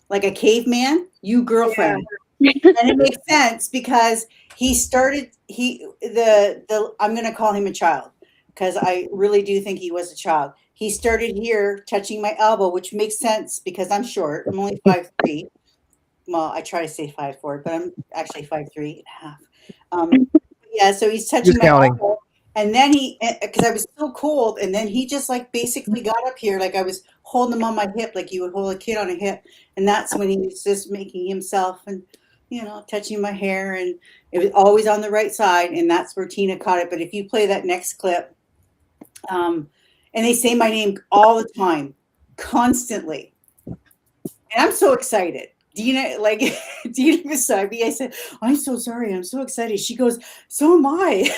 Like a caveman, you girlfriend. And it makes sense because I'm going to call him a child because I really do think he was a child. He started here touching my elbow, which makes sense because I'm short. I'm only 5'3". Well, I try to say 5'4", but I'm actually 5'3.5". Yeah, so he's touching Just my counting. elbow. And then because I was so cold, and then he just like basically got up here, like I was holding him on my hip, like you would hold a kid on a hip. And that's when he was just making himself and, touching my hair. And it was always on the right side. And that's where Tina caught it. But if you play that next clip, and they say my name all the time, constantly. And I'm so excited. Dina beside me, I said, I'm so sorry. I'm so excited. She goes, so am I.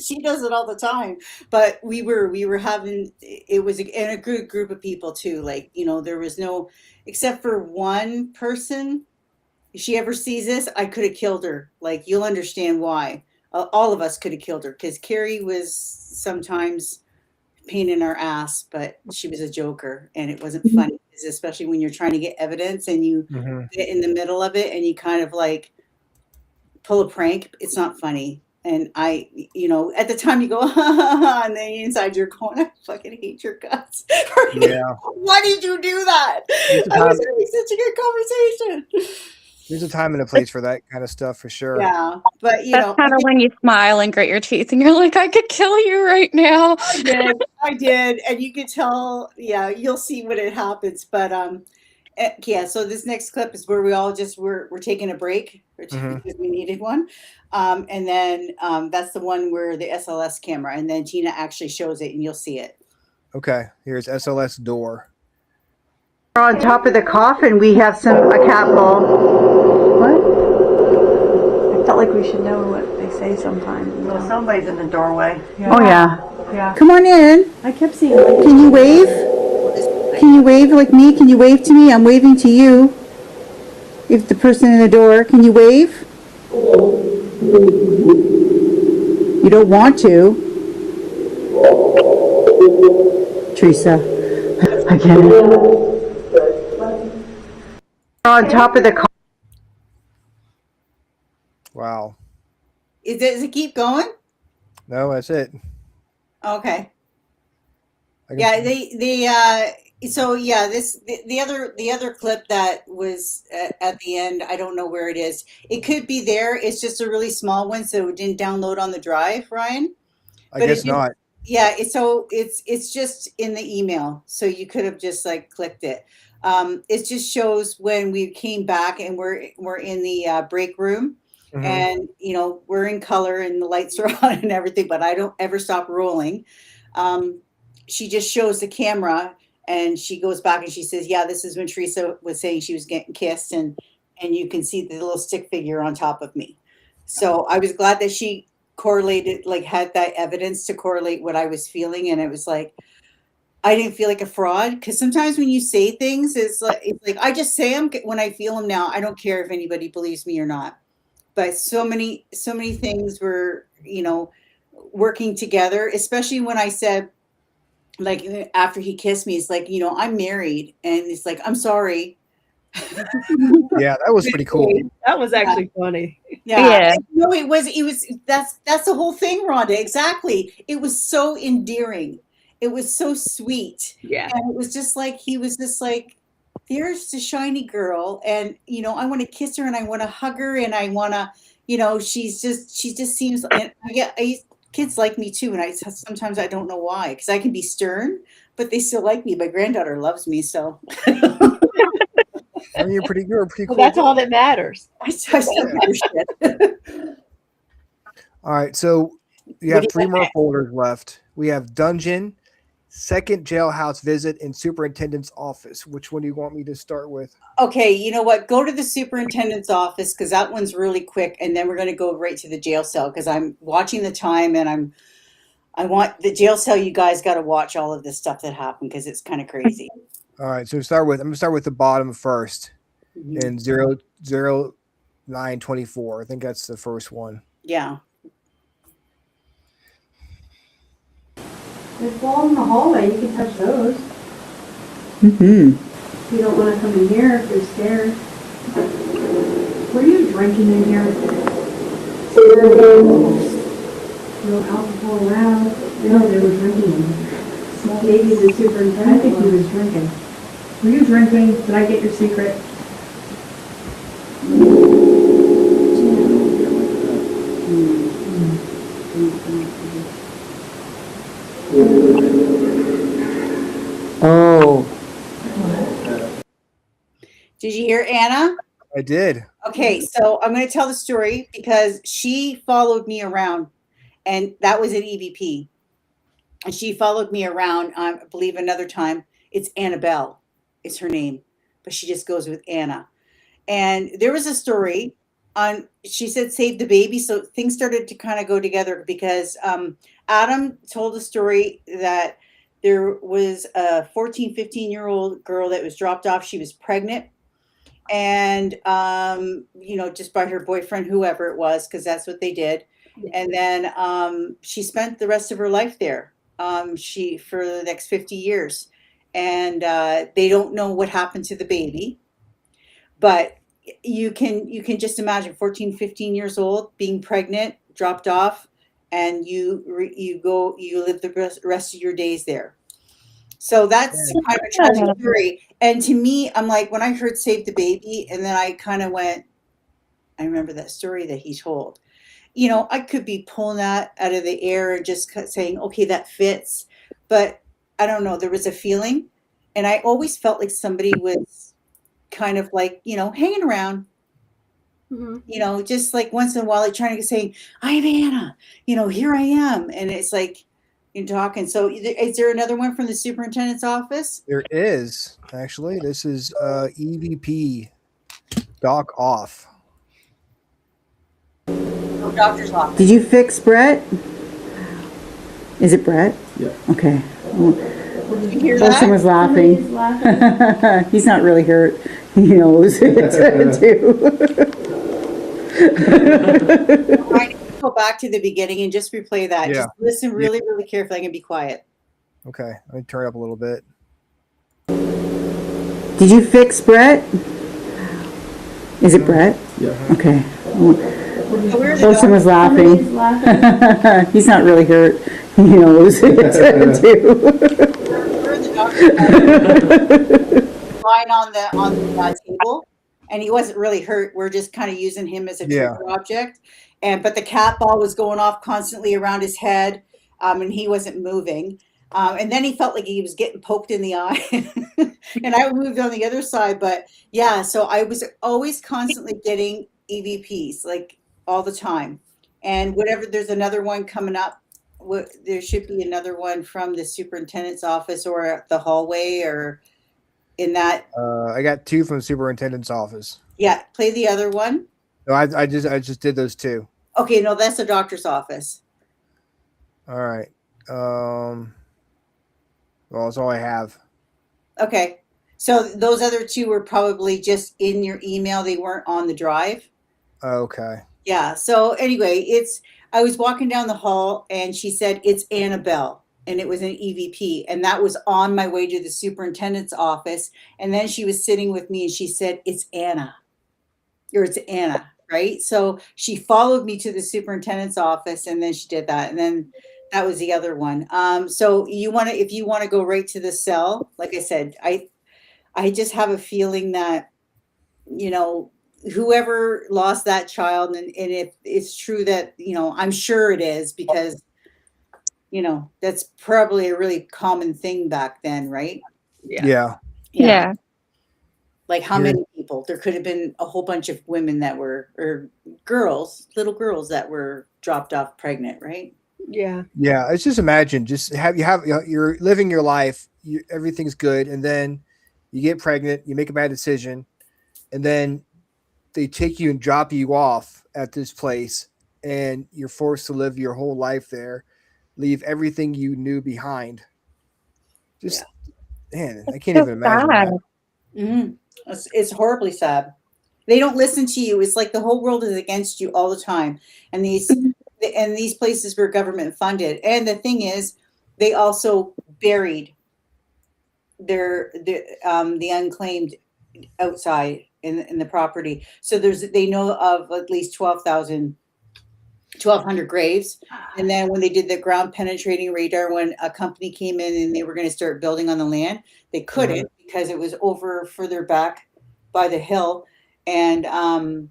She does it all the time. But we were having, it was and a good group of people too. Like, there was no, except for one person, if she ever sees this, I could have killed her. Like, you'll understand why. All of us could have killed her because Carrie was sometimes pain in our ass, but she was a joker and it wasn't funny, especially when you're trying to get evidence and you get in the middle of it and you kind of like pull a prank. It's not funny. And at the time you go, and then inside you're going, I fucking hate your guts. Yeah. Why did you do that? I was having such a good conversation. There's a time and a place for that kind of stuff for sure. Yeah, but That's kind of when you smile and grit your teeth and you're like, I could kill you right now. I did, and you could tell. Yeah, you'll see when it happens. But yeah. So this next clip is where we all just we're taking a break because we needed one, and then that's the one where the SLS camera, and then Tina actually shows it, and you'll see it. Okay, here's SLS door. On top of the coffin, we have a cat ball. What? I felt like we should know what they say sometimes. Well, somebody's in the doorway. Yeah. Oh yeah. Yeah. Come on in. I kept seeing. Can you wave? Can you wave like me? Can you wave to me? I'm waving to you. If the person in the door, can you wave? You don't want to. Theresa. I get it. On top of the car. Wow. Does it keep going? No, that's it. Okay. Yeah, so yeah, the other clip that was at the end, I don't know where it is. It could be there. It's just a really small one, so it didn't download on the drive, Ryan. I guess not. Yeah, it's just in the email, so you could have just like clicked it. It just shows when we came back and we're in the break room. And we're in color and the lights are on and everything, but I don't ever stop rolling. She just shows the camera and she goes back and she says, yeah, this is when Theresa was saying she was getting kissed, and you can see the little stick figure on top of me. So I was glad that she correlated, like had that evidence to correlate what I was feeling. And it was like, I didn't feel like a fraud, because sometimes when you say things, it's like I just say them when I feel them now. I don't care if anybody believes me or not. But so many things were, working together, especially when I said, like, after he kissed me, it's like, I'm married. And it's like, I'm sorry. Yeah, that was pretty cool. That was actually funny. Yeah. No, it was, that's the whole thing, Rhonda. Exactly. It was so endearing. It was so sweet. Yeah. And it was just like, he was just like, there's the shiny girl, and I want to kiss her and I want to hug her and I want to, she just seems, and kids like me too, and sometimes I don't know why, because I can be stern, but they still like me. My granddaughter loves me, so. I mean, you're pretty cool. Well, that's all that matters. I still give her shit. All right, so you have 3 more folders left. We have dungeon, second jailhouse visit, and superintendent's office. Which one do you want me to start with? Okay, you know what? Go to the superintendent's office, because that one's really quick, and then we're going to go right to the jail cell, because I'm watching the time, and I want the jail cell. You guys got to watch all of this stuff that happened, because it's kind of crazy. All right, so I'm going to start with the bottom first, in 0924. I think that's the first one. Yeah. They fall in the hallway. You can touch those. Mm-hmm. You don't want to come in here if you're scared. Were you drinking in here? No alcohol allowed. No, they were drinking in here. Maybe the superintendent. I think he was drinking. Were you drinking? Did I get your secret? Oh. Did you hear Anna? I did. Okay, so I'm going to tell the story because she followed me around, and that was an EVP. And she followed me around, I believe, another time. It's Annabelle is her name, but she just goes with Anna. And there was a story on, she said, save the baby. So things started to kind of go together because Adam told a story that there was a 14, 15-year-old girl that was dropped off. She was pregnant. And, just by her boyfriend, whoever it was, because that's what they did. And then she spent the rest of her life there. For the next 50 years. And they don't know what happened to the baby. But you can just imagine 14, 15 years old, being pregnant, dropped off, and you live the rest of your days there. So that's kind of a tragic story. And to me, I'm like, when I heard Save the Baby, and then I kind of went, I remember that story that he told. I could be pulling that out of the air and just saying, okay, that fits. But I don't know, there was a feeling. And I always felt like somebody was kind of like, hanging around. Mm-hmm. Just like once in a while, like trying to say, I'm Anna, here I am. And it's like, you're talking. So is there another one from the superintendent's office? There is, actually. This is EVP Doc Off. Doctor's office. Did you fix Brett? Is it Brett? Yeah. Okay. Did you hear Wilson that? was laughing. He's not really hurt. He knows it too. I need to go back to the beginning and just replay that. Yeah. Just listen really, really carefully. I can be quiet. Okay, let me turn it up a little bit. Did you fix Brett? Is it Brett? Yeah. Okay. Where's Wilson was laughing. He's not really hurt. He knows it too. Where's the doctor? Lying on the table, and he wasn't really hurt. We're just kind of using him as a trigger object. But the cat ball was going off constantly around his head, and he wasn't moving. And then he felt like he was getting poked in the eye, and I moved on the other side. But yeah, so I was always constantly getting EVPs, like all the time. And whatever, there's another one coming up. There should be another one from the superintendent's office or the hallway or in that. I got two from the superintendent's office. Yeah, play the other one. No, I just did those two. Okay, no, that's the doctor's office. All right. Well, that's all I have. Okay. So those other two were probably just in your email. They weren't on the drive. Okay. Yeah. So anyway, I was walking down the hall and she said, it's Annabelle. And it was an EVP. And that was on my way to the superintendent's office. And then she was sitting with me and she said, it's Anna. Or it's Anna, right? So she followed me to the superintendent's office and then she did that. And then that was the other one. So if you want to go right to the cell, like I said, I just have a feeling that, whoever lost that child, and if it's true that, I'm sure it is because, that's probably a really common thing back then, right? Yeah. Like how many people? There could have been a whole bunch of women that were, or little girls that were dropped off pregnant, right? Yeah. Yeah. It's just imagine, you're living your life, everything's good, and then you get pregnant, you make a bad decision, and then they take you and drop you off at this place, and you're forced to live your whole life there, leave everything you knew behind. Man, I can't even imagine that. Mm-hmm. It's horribly sad. They don't listen to you. It's like the whole world is against you all the time. And these places were government funded. And the thing is, they also buried the unclaimed outside in the property. So they know of at least 1,200 graves. And then when they did the ground penetrating radar, when a company came in and they were going to start building on the land, they couldn't because it was over further back by the hill. And there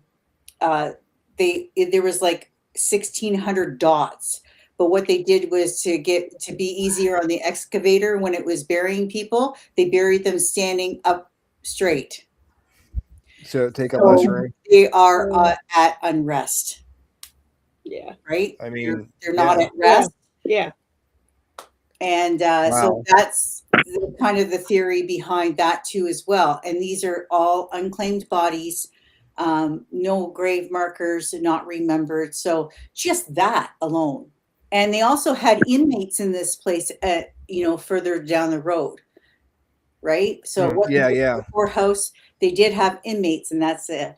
was like 1,600 dots. But what they did was to be easier on the excavator when it was burying people, they buried them standing up straight. So take up less room. They are at unrest. Yeah. Right? I mean, they're not at rest. Yeah. And so that's kind of the theory behind that too as well. And these are all unclaimed bodies, no grave markers, not remembered. So just that alone. And they also had inmates in this place at, further down the road. Right? So the courthouse, they did have inmates, and that's it.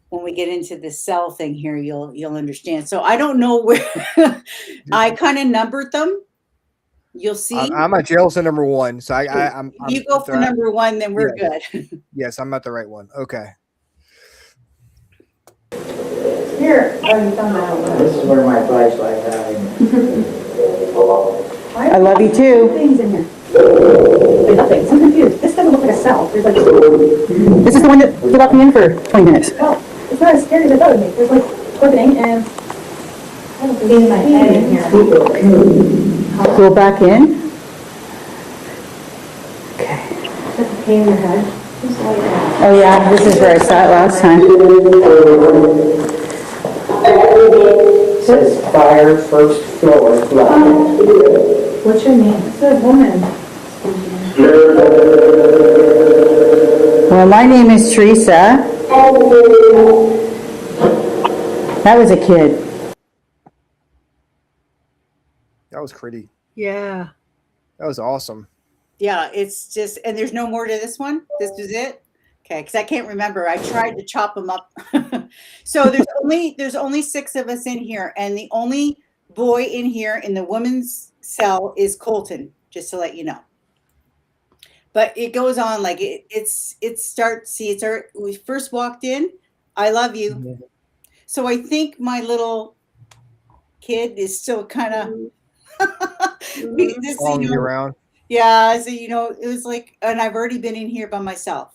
When we get into the cell thing here, you'll understand. So I don't know where I kind of numbered them. You'll see. I'm at jail cell number 1. So I'm you go for number 1, then we're good. Yes, I'm at the right one. Okay. Here. Oh, you found that one. This is where my flashlight died. I love you too. Things in here. There's nothing. I'm confused. This doesn't look like a cell. There's like. This is the one that you locked me in for 20 minutes. Well, it's not as scary as I thought it would be. There's like opening and. I don't think my head in here. Go back in. Just a pain in your head. Oh yeah, this is where I sat last time. Says fire first floor. What's your name? It's a woman. Well, my name is Theresa. That was a kid. That was pretty. Yeah. That was awesome. Yeah, it's just, and there's no more to this one. This is it. Okay, because I can't remember. I tried to chop them up. So there's only 6 of us in here, and the only boy in here in the women's cell is Colton. Just to let you know. But it goes on like it starts. See, we first walked in. I love you. Mm-hmm. So I think my little kid is still kind of following you around. Yeah, so it was like, and I've already been in here by myself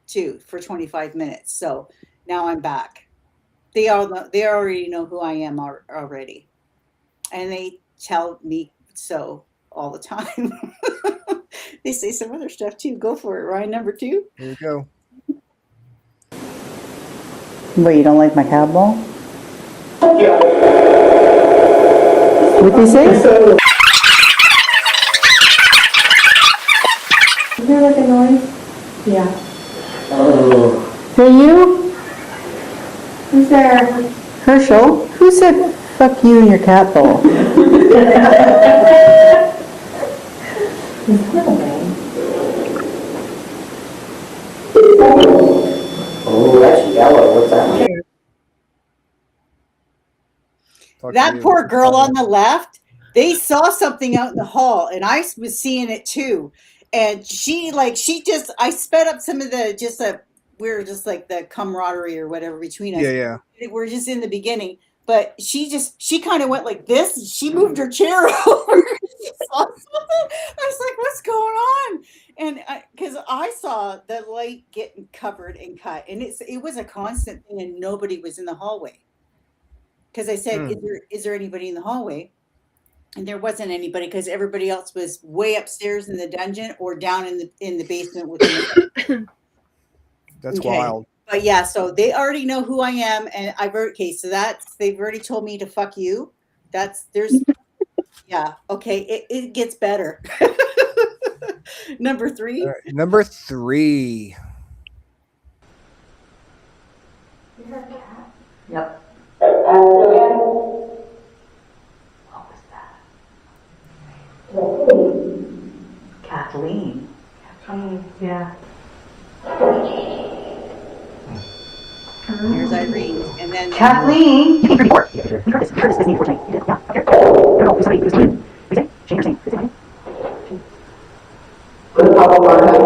too for 25 minutes. So now I'm back. They already know who I am already, and they tell me so all the time. They say some other stuff too. Go for it, Ryan. Number 2. Here you go. Wait, you don't like my cab ball? What'd they say? Is there like a noise? Yeah. Is that you? Who's there? Herschel? Who said fuck you and your cat ball? Oh, that's yellow. What's that? That poor girl on the left, they saw something out in the hall, and I was seeing it too. And I sped up some of we're just like the camaraderie or whatever between us. Yeah. We're just in the beginning. But she kind of went like this. She moved her chair over. She saw something. I was like, what's going on? And because I saw the light getting covered and cut. And it was a constant thing, and nobody was in the hallway. Because I said, is there anybody in the hallway? And there wasn't anybody, because everybody else was way upstairs in the dungeon or down in the basement with them. That's wild. But yeah, so they already know who I am, and they've already told me to fuck you. Yeah, okay, it gets better. Number 3. Right, number 3. Yep. What was that? Kathleen. Yeah. Here's Irene, and then Kathleen. Report. top of our head.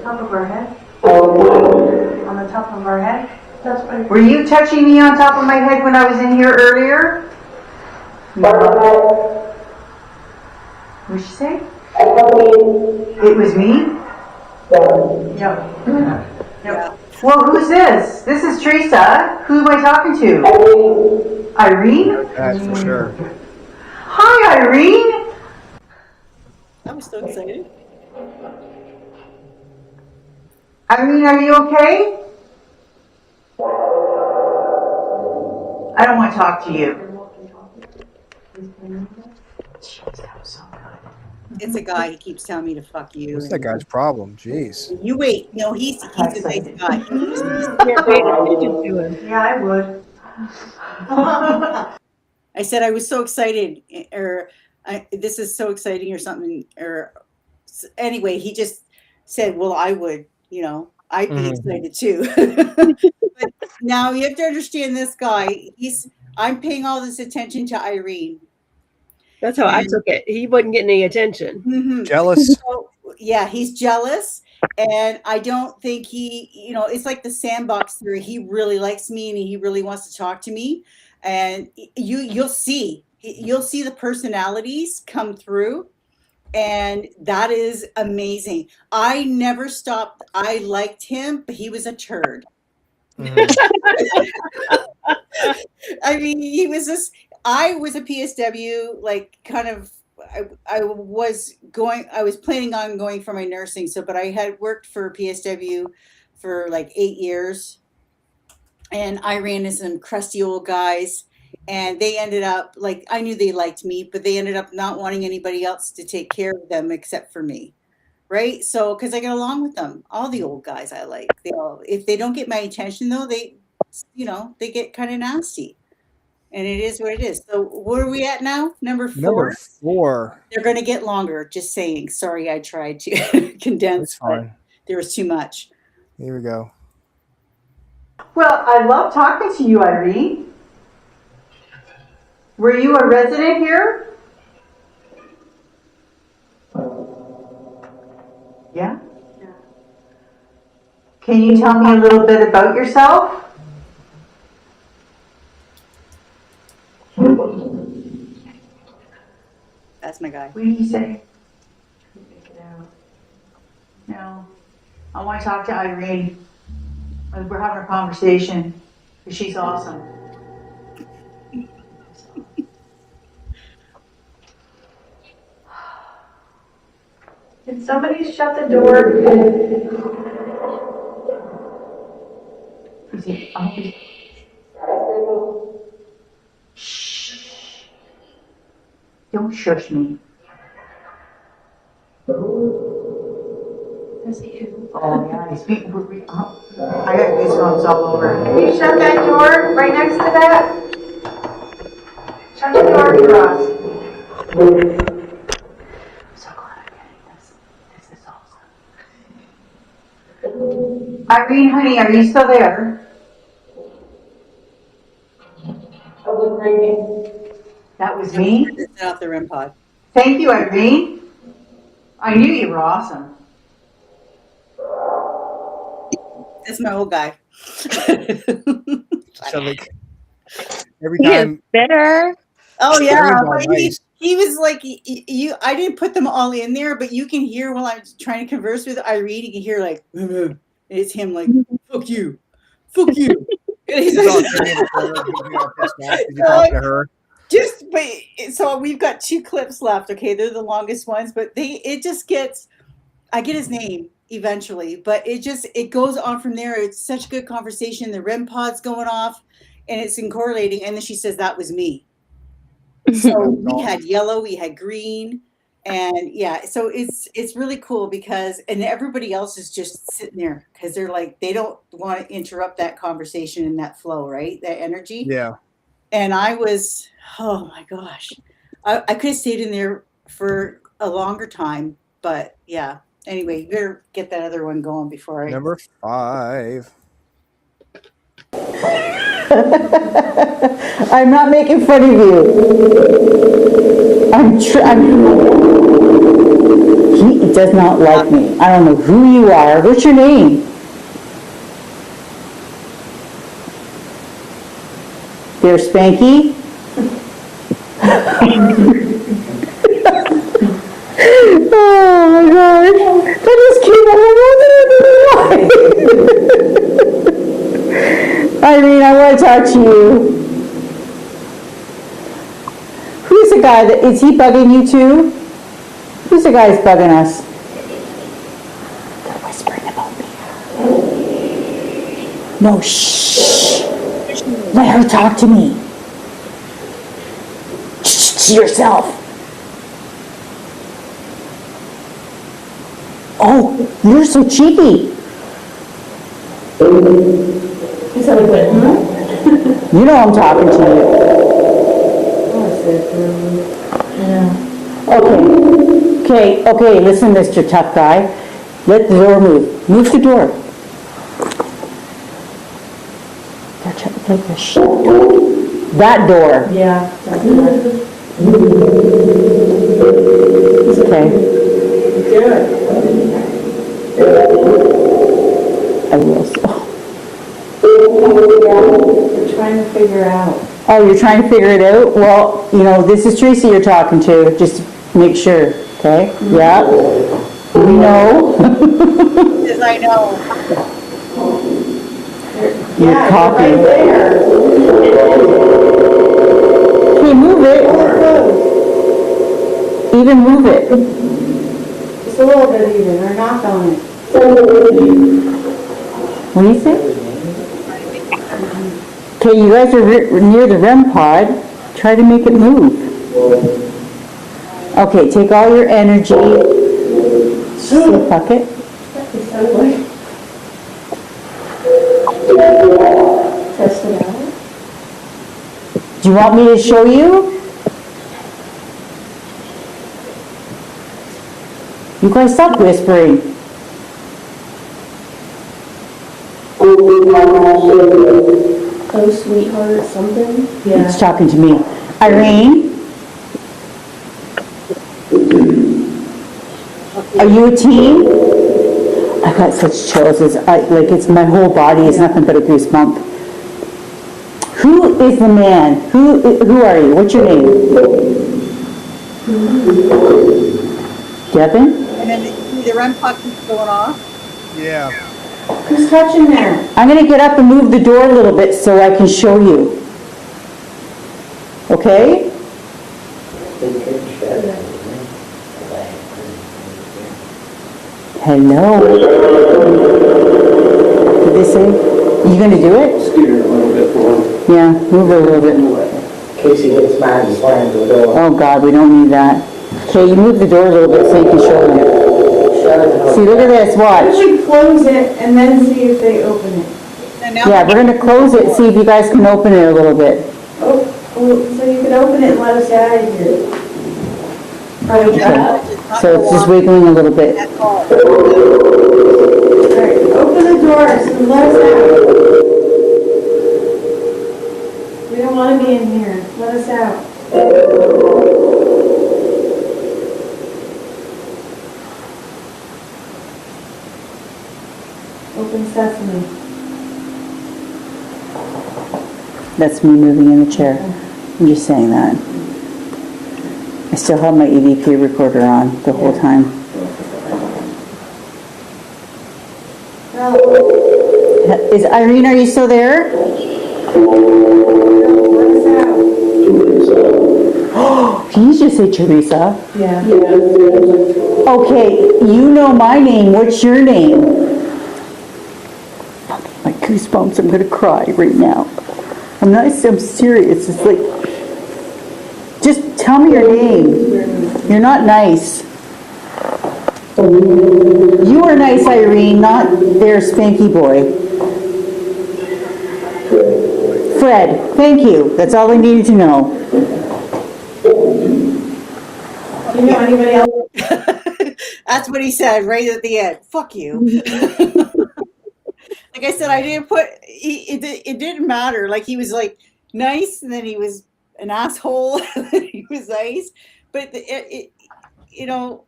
Top of our head? On the top of our head? That's what. Were you touching me on top of my head when I was in here earlier? No. What'd she say? It was me? Yep. Yep. Well, who's this? This is Theresa. Who am I talking to? Irene? That's for sure. Hi, Irene. I'm so excited. Irene, are you okay? I don't want to talk to you. It's a guy. He keeps telling me to fuck you. What's that guy's problem? Jeez. You wait. No, he's a nice guy. You're paying attention to him. Yeah, I would. I said I was so excited, or this is so exciting, or something, or anyway. He just said, "Well, I would, I'd be excited too." But now you have to understand this guy. I'm paying all this attention to Irene. That's how I took it. He wasn't getting any attention. Mm-hmm. Jealous? So, yeah, he's jealous. And I don't think it's like the sandbox theory. He really likes me and he really wants to talk to me. And you'll see the personalities come through. And that is amazing. I never stopped. I liked him, but he was a turd. I mean, he was just, I was a PSW, like kind of, I was planning on going for my nursing. But I had worked for PSW for like 8 years, and I ran into some crusty old guys, and they ended up I knew they liked me, but they ended up not wanting anybody else to take care of them except for me. Right. So, cause I get along with them, all the old guys I like, if they don't get my attention though, they get kind of nasty, and it is what it is. So where are we at now? Number 4. Number 4. They're going to get longer. Just saying. Sorry. I tried to condense, but there was too much. Here we go. Well, I love talking to you, Irene. Were you a resident here? Yeah? Can you tell me a little bit about yourself? That's my guy. What do you say? No. I want to talk to Irene. We're having a conversation. She's awesome. Did somebody shut the door? Shh. Don't shush me. That's you. Oh, yeah. He's beating. I got goosebumps all over. Can you shut that door right next to that? Shut the door for us. I'm so glad I'm getting this. This is awesome. Irene, honey, are you still there? That was me? Set off the REM pod. Thank you, Irene. I knew you were awesome. That's my old guy. So like every time bitter. Oh yeah, Very but nice. he was like you. I didn't put them all in there, but you can hear while I'm trying to converse with Irene. You can hear like it's him like fuck you, fuck you. And he's He's all like, sitting in the corner, he's all pissed off 'cause you're talking to her. so we've got 2 clips left. Okay, they're the longest ones, but it just gets. I get his name eventually, but it goes on from there. It's such a good conversation. The REM pod's going off, and it's correlating. And then she says that was me. So we had yellow, we had green, and yeah. So it's really cool because everybody else is just sitting there because they're like they don't want to interrupt that conversation and that flow, right? That energy. Yeah. And I was, oh my gosh, I could have stayed in there for a longer time, but yeah. Anyway, you better get that other one going before I. Number 5. I'm not making fun of you. He does not like me. I don't know who you are. What's your name? There's Spanky. Oh my gosh. That just came out. Irene, I want to talk to you. Who's the guy that, is he bugging you too? Who's the guy that's bugging us? They're whispering about me. No, shh. Let her talk to me. Shh, to yourself. Oh, you're so cheeky. Is that good? You know I'm talking to you. Okay, listen, Mr. Tough Guy. Let the door move. Move the door. They're trying to take the shit. That door. Yeah, that's good. Okay. Do it. I will. We're trying to figure out. Oh, you're trying to figure it out? Well, you know, this is Theresa you're talking to, just to make sure, okay? Yeah. We know. Yes, I know. You're Yeah, copying. right there. Okay, move it. Even move it. Just a little bit even, or knock on it. What do you say? Okay, you guys are near the REM pod. Try to make it move. Okay, take all your energy. Say fuck it. Test it out. Do you want me to show you? You guys stop whispering. Oh, sweetheart, something? Yeah. It's talking to me. Irene? Are you a teen? I've got such chills. It's my whole body is nothing but a goosebump. Who is the man? Who are you? What's your name? Devin? And then the REM pod keeps going off. Yeah. Who's touching there? I'm going to get up and move the door a little bit so I can show you. Okay? Hello? Did they say? You going to do it? Scoot it a little bit forward. Yeah, move it a little bit. In case he gets mad and slams the door. Oh God, we don't need that. Okay, you move the door a little bit so you can show them. See, look at this, Why watch. don't we close it and then see if they open it? And now Yeah, we're going to close it, see if you guys can open it a little bit. Oh, so you can open it and let us out of here. Right, yeah. So it's just wiggling a little bit. that's all. All right, open the doors and let us out. We don't want to be in here. Let us out. Open sesame. That's me moving in the chair. I'm just saying that. I still have my EVP recorder on the whole time. Is Irene, are you still there? Let us out. Can you just say Theresa? Yeah. Okay, you know my name. What's your name? My goosebumps. I'm going to cry right now. I'm serious. It's like, just tell me your name. You're not nice. You are nice, Irene, not their Spanky boy. Fred, thank you. That's all I needed to know. Do you know anybody else? That's what he said right at the end. Fuck you. Like I said, I didn't put. It didn't matter. Like he was like nice, and then he was an asshole, and then he was nice. But you know,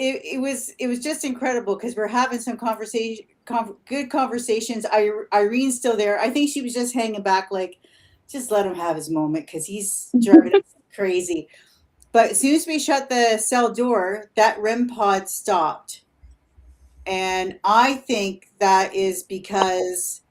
it was just incredible because we're having some good conversations. Irene's still there. I think she was just hanging back, like, just let him have his moment because he's driving us crazy. But as soon as we shut the cell door, that REM pod stopped. And I think that is because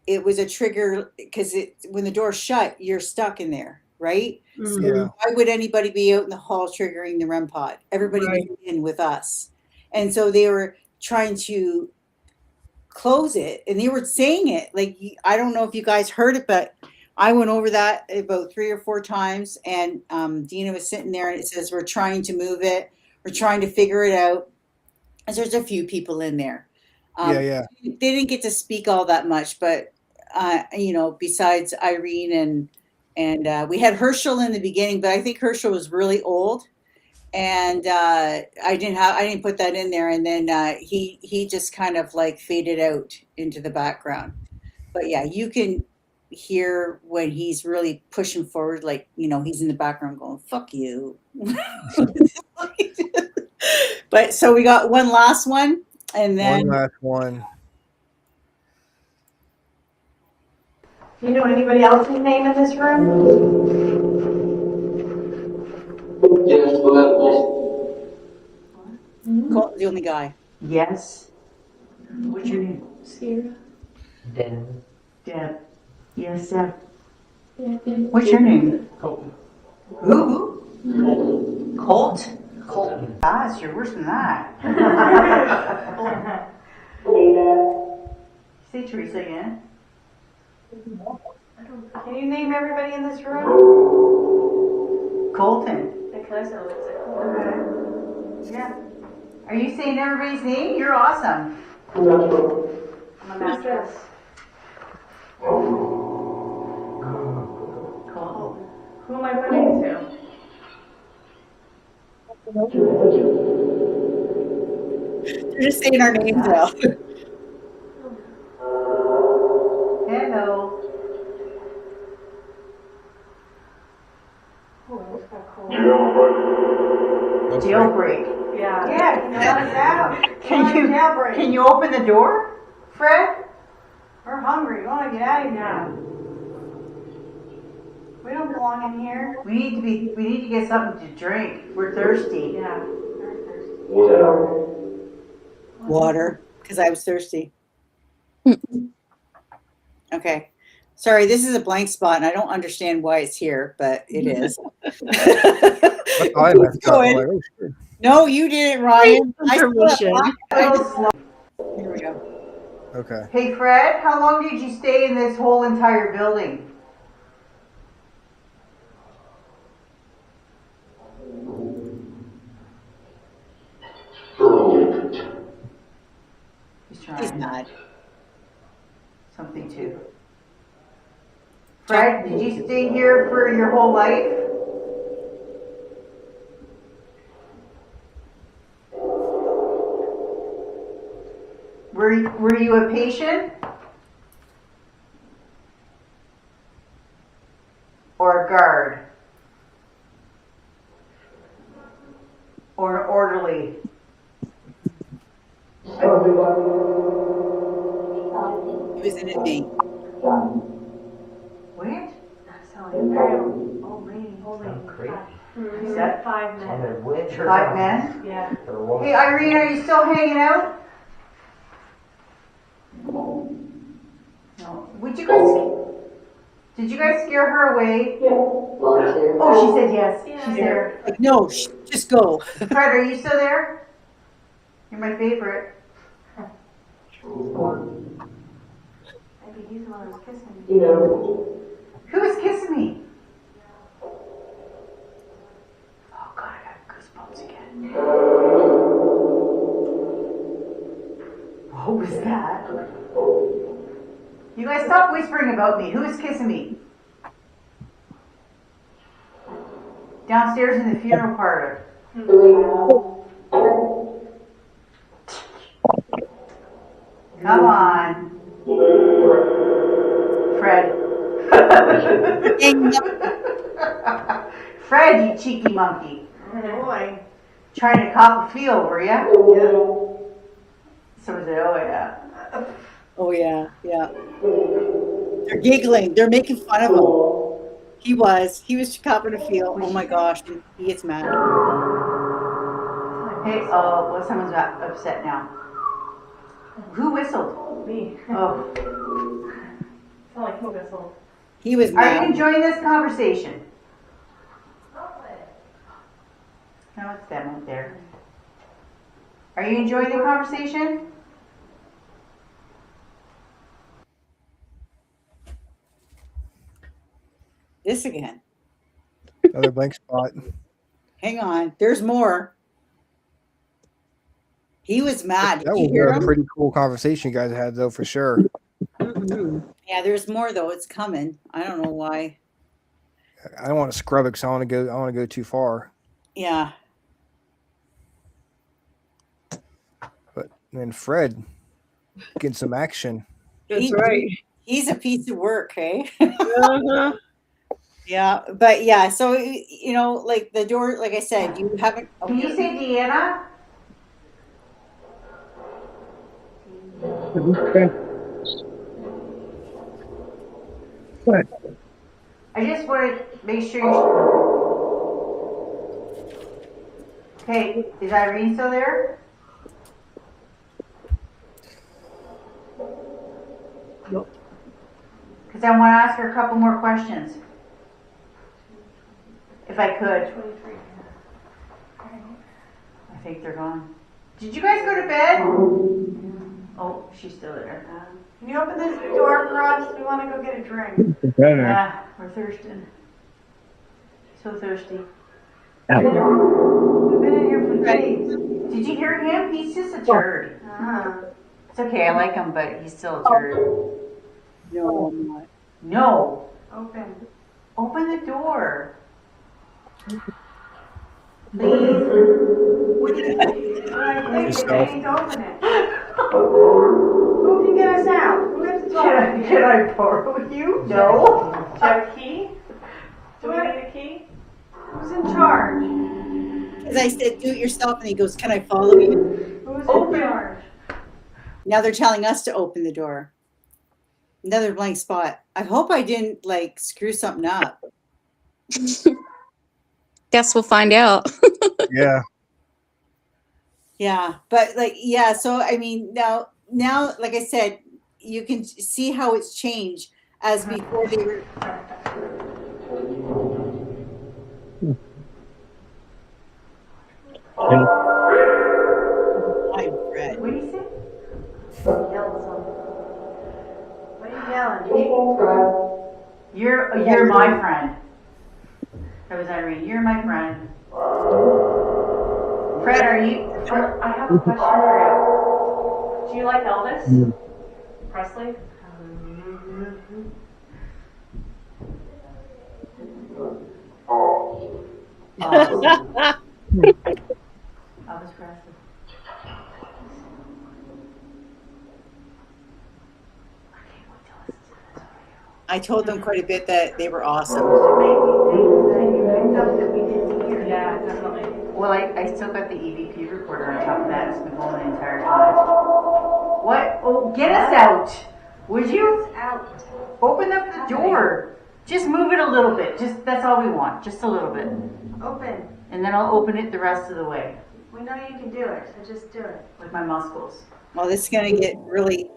it was a trigger, because when the door's shut, you're stuck in there, right? So why would anybody be out in the hall triggering the REM pod? Everybody was in with us. And so they were trying to close it, and they were saying it. Like, I don't know if you guys heard it, but I went over that about 3 or 4 times, and Dina was sitting there, and it says, we're trying to move it. We're trying to figure it out. And there's a few people in there. They didn't get to speak all that much, but you know, besides Irene and we had Herschel in the beginning, but I think Herschel was really old, and I didn't put that in there, and then he just kind of like faded out into the background. But yeah, you can hear when he's really pushing forward, like, you know, he's in the background going, fuck you. But so we got one last one, and then one last one. Do you know anybody else's name in this room? Yes, Colt, the only guy. Yes. What's your name? Sierra. Deb. Deb. Yes, Deb. What's your name? Colton. Who? Colt? Colton. Ah, you're worse than that. Say Theresa again. Can you name everybody in this room? Colton. Can I say Alexa? Yeah. Are you saying everybody's name? You're awesome. I'm a master. Cool. Who am I pointing to? You're just saying our names now. Hello. Jailbreak. Yeah. Yeah, can you let us out? Can you open the door, Fred? We're hungry. We want to get out of here. We don't belong in here. We need to get something to drink. We're thirsty. Yeah. Very thirsty. Water, because I was thirsty. Okay. Sorry, this is a blank spot, and I don't understand why it's here, but it is. I messed up. I'm like, oh, shit. No, you didn't, Ryan. Here we go. Okay. Hey, Fred, how long did you stay in this whole entire building? He's not. Something too. Fred, did you stay here for your whole life? Were you a patient? Or a guard? Or an orderly? He was in it, me. What? That's how I'm very old lady. Is that 5 men. 5 men? Yeah. Hey, Irene, are you still hanging out? No. Did you guys scare her away? Yeah. Oh, she said yes. Yeah. She's there. No, just go. Fred, are you still there? You're my favorite. Maybe he's the one who's kissing me. Who is kissing me? Oh God, I got goosebumps again. What was that? You guys stop whispering about me. Who is kissing me? Downstairs in the funeral parlor. Come on. Fred. Fred, you cheeky monkey. Oh boy. trying to cop a feel, were you? Yeah. Someone said, oh yeah. Oh yeah, yeah. They're giggling. They're making fun of him. He was copping a feel. Oh my gosh, and he gets mad. Hey, oh, well, someone's upset now. Who whistled? Me. Oh. Sound like who whistled? He was Are mad. you enjoying this conversation? No, it's them out there. Are you enjoying the conversation? This again. Another blank spot. Hang on. There's more. He was mad. That Did you was hear a him? pretty cool conversation you guys had, though, for sure. Yeah, there's more though. It's coming. I don't know why. I don't want to scrub it because I want to go too far. Yeah. But then Fred getting some action. That's right. He's a piece of work, hey? Uh-huh. Yeah, but yeah, so you know, like the door, like I said, you haven't. Can you say Deanna? What? I just want to make sure you. Okay, is Irene still there? Nope. Because I want to ask her a couple more questions. If I could. I think they're gone. Did you guys go to bed? Oh, she's still there. Can you open this door for us? We want to go get a drink. Yeah, we're thirsting. So thirsty. We've been in here for days. Did you hear him? He's just a turd. It's okay, I like him, but he's still a turd. No, I'm not. No. Open. Open the door. Please. Yourself. Open it. Who can get us out? Who lives in Can I borrow you? No. Do you have a key? Do we need a key? Who's in charge? As I said, do it yourself, and he goes, "Can I follow you?" Who's in charge? Now they're telling us to open the door. Another blank spot. I hope I didn't like screw something up. Guess we'll find out. Yeah. Yeah, but like, yeah. So I mean, now, like I said, you can see how it's changed as before they were. I'm Fred. What do you say? Yell something. What are you yelling? You're my friend. That was Irene. You're my friend. Fred, are you? I have a question for you. Do you like Elvis? Presley? Elvis Presley. I told them quite a bit that they were awesome. Yeah, definitely. Well, I still got the EVP recorder on top of that. It's been going the entire time. What? Oh, get us out. Would you? Out. Open up the door. Just move it a little bit. That's all we want. Just a little bit. Open. And then I'll open it the rest of the way We know you can do it, so just do it. with my muscles. Well, this is gonna get really.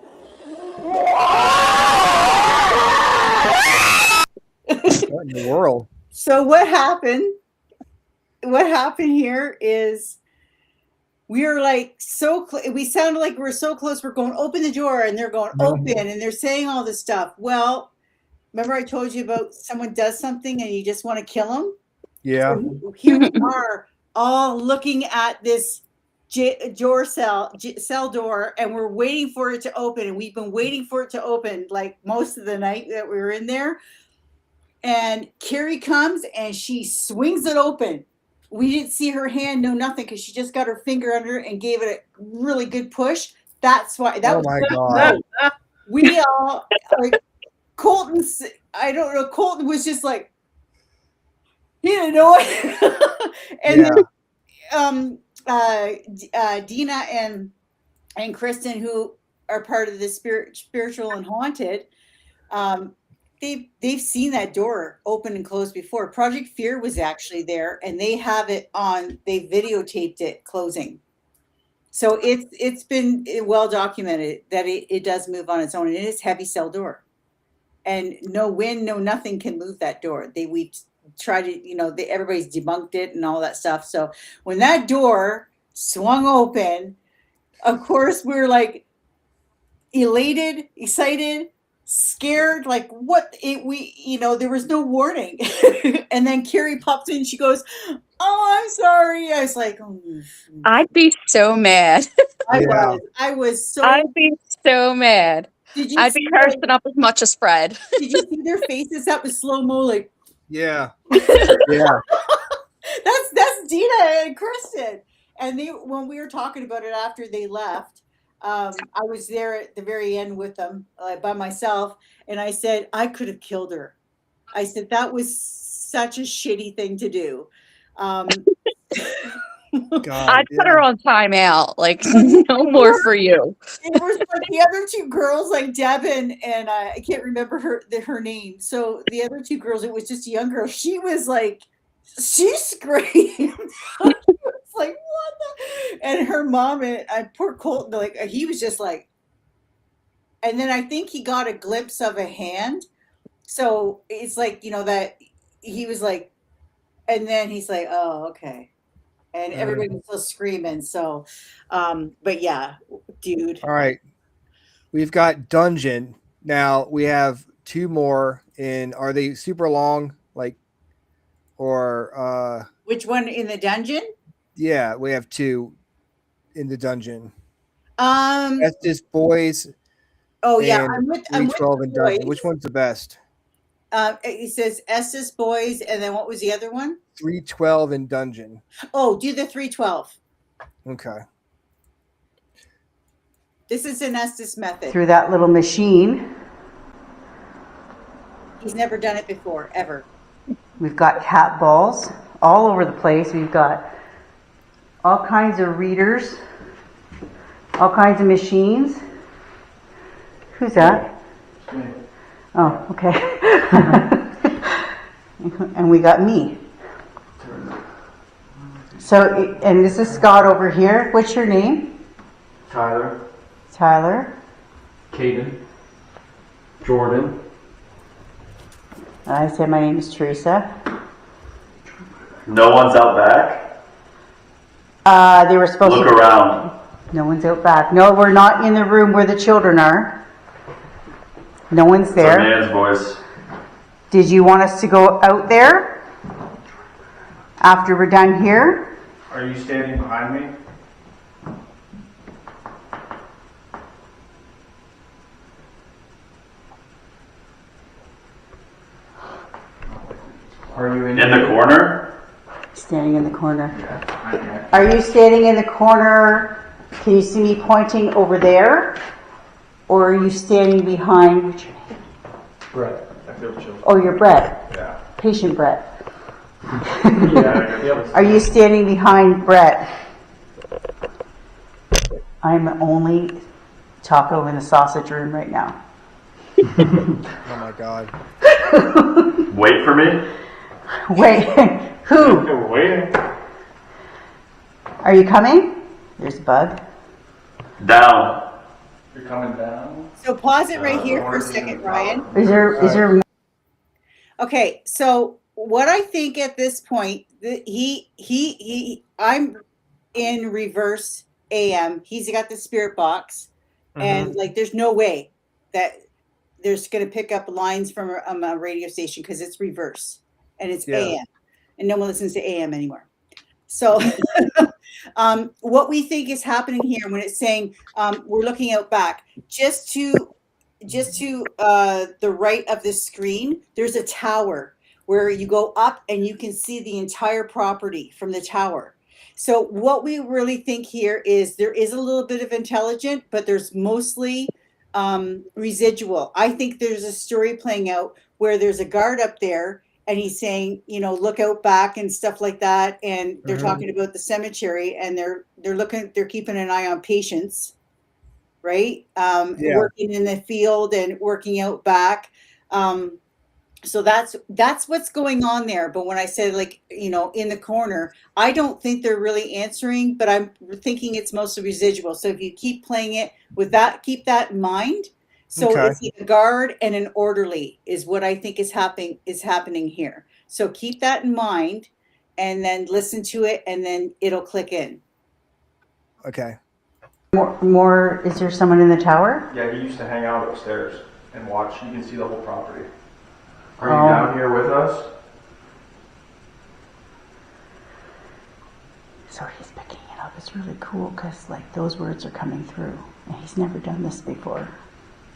What in the world? So what happened? What happened here is we are like we sounded like we're so close. We're going open the door, and they're going open, and they're saying all this stuff. Well, remember I told you about someone does something and you just want to kill them? Yeah. So here we are, all looking at this cell door, and we're waiting for it to open, and we've been waiting for it to open like most of the night that we were in there. And Carrie comes and she swings it open. We didn't see her hand, no nothing, because she just got her finger under it and gave it a really good push. That's why that was. Oh my God. We all like Colton. I don't know. Colton was just like he didn't know it. And then, Dina and Kristen, who are part of the spiritual and haunted, they've seen that door open and close before. Project Fear was actually there, and they have it on. They videotaped it closing. So it's been well documented that it does move on its own, and it is heavy cell door, and no wind, no nothing can move that door. We tried to, everybody's debunked it and all that stuff. So when that door swung open, of course we're like elated, excited, scared, like there was no warning. And then Carrie pops in, she goes, "Oh, I'm sorry." I was like, oh. I'd be so mad. I was so. I'd be so mad. I'd be cursing up as much as Fred. Did you see their faces? That was slow-mo, like. Yeah. Yeah. That's Dina and Kristen. And when we were talking about it after they left, I was there at the very end with them by myself, and I said I could have killed her. I said that was such a shitty thing to do. I'd put her on timeout. Like, no more for you. It was like the other two girls, like Deb and I can't remember her name. So the other two girls, it was just a young girl. She was like, she screamed. It's like, what the? And her mom and poor Colton, like he was just like, and then I think he got a glimpse of a hand. So it's like, that he was like, and then he's like, oh, okay. And everybody was still screaming. So, but yeah, dude. All right. We've got dungeon. Now we have two more are they super long? Which one in the dungeon? Yeah, we have two in the dungeon. Estes Boys. Oh yeah, I'm with 312 in dungeon. Which one's the best? It says Estes Boys, and then what was the other one? 312 in dungeon. Oh, do the 312. Okay. This is an Estes method. Through that little machine. He's never done it before, ever. We've got cat balls all over the place. We've got all kinds of readers, all kinds of machines. Who's that? Oh, okay. And we got me. So, and this is Scott over here. What's your name? Tyler. Tyler. Caden. Jordan. I said my name is Theresa. No one's out back? They were supposed to look around. No one's out back. No, we're not in the room where the children are. No one's there. It's a man's voice. Did you want us to go out there after we're done here? Are you standing behind me? Are you in the corner? Standing in the corner. Are you standing in the corner? Can you see me pointing over there? Or are you standing behind? What's your name? Brett. I feel chill. Oh, you're Brett. Yeah. Patient Brett. Yeah. Are you standing behind Brett? I'm only taco in the sausage room right now. Oh my God. Wait for me? Wait. Who? We're waiting. Are you coming? There's a bug. Down. You're coming down? So pause it right here for a second, Ryan. Is there? Okay, so what I think at this point, I'm in reverse AM. He's got the spirit box, and like, there's no way that there's going to pick up lines from a radio station because it's reverse and it's AM, and no one listens to AM anymore. So what we think is happening here when it's saying we're looking out back, just to the right of the screen, there's a tower where you go up and you can see the entire property from the tower. So what we really think here is there is a little bit of intelligent, but there's mostly residual. I think there's a story playing out where there's a guard up there and he's saying, you know, look out back and stuff like that. And they're talking about the cemetery, and they're keeping an eye on patients, right? Working in the field and working out back. So that's what's going on there. But when I said, like, you know, in the corner, I don't think they're really answering, but I'm thinking it's mostly residual. So if you keep playing it with that, keep that in mind. So Okay. it's a guard and an orderly is what I think is happening here. So keep that in mind, and then listen to it, and then it'll click in. Okay. More, is there someone in the tower? Yeah, he used to hang out upstairs and watch. You can see the whole property. Are Oh. you down here with us? So he's picking it up. It's really cool because like those words are coming through, and he's never done this before.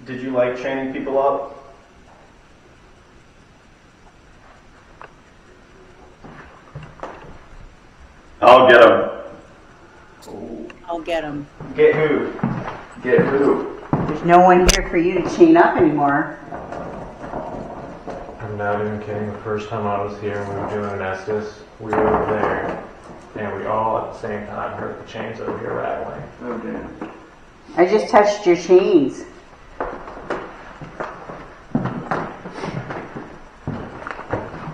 Did you like chaining people up? I'll get him. I'll get them. Get who? Get who? There's no one here for you to chain up anymore. I'm not even kidding. The first time I was here and we were doing an Estes, we were over there, and we all at the same time heard the chains over here rattling. Oh, damn. I just touched your chains.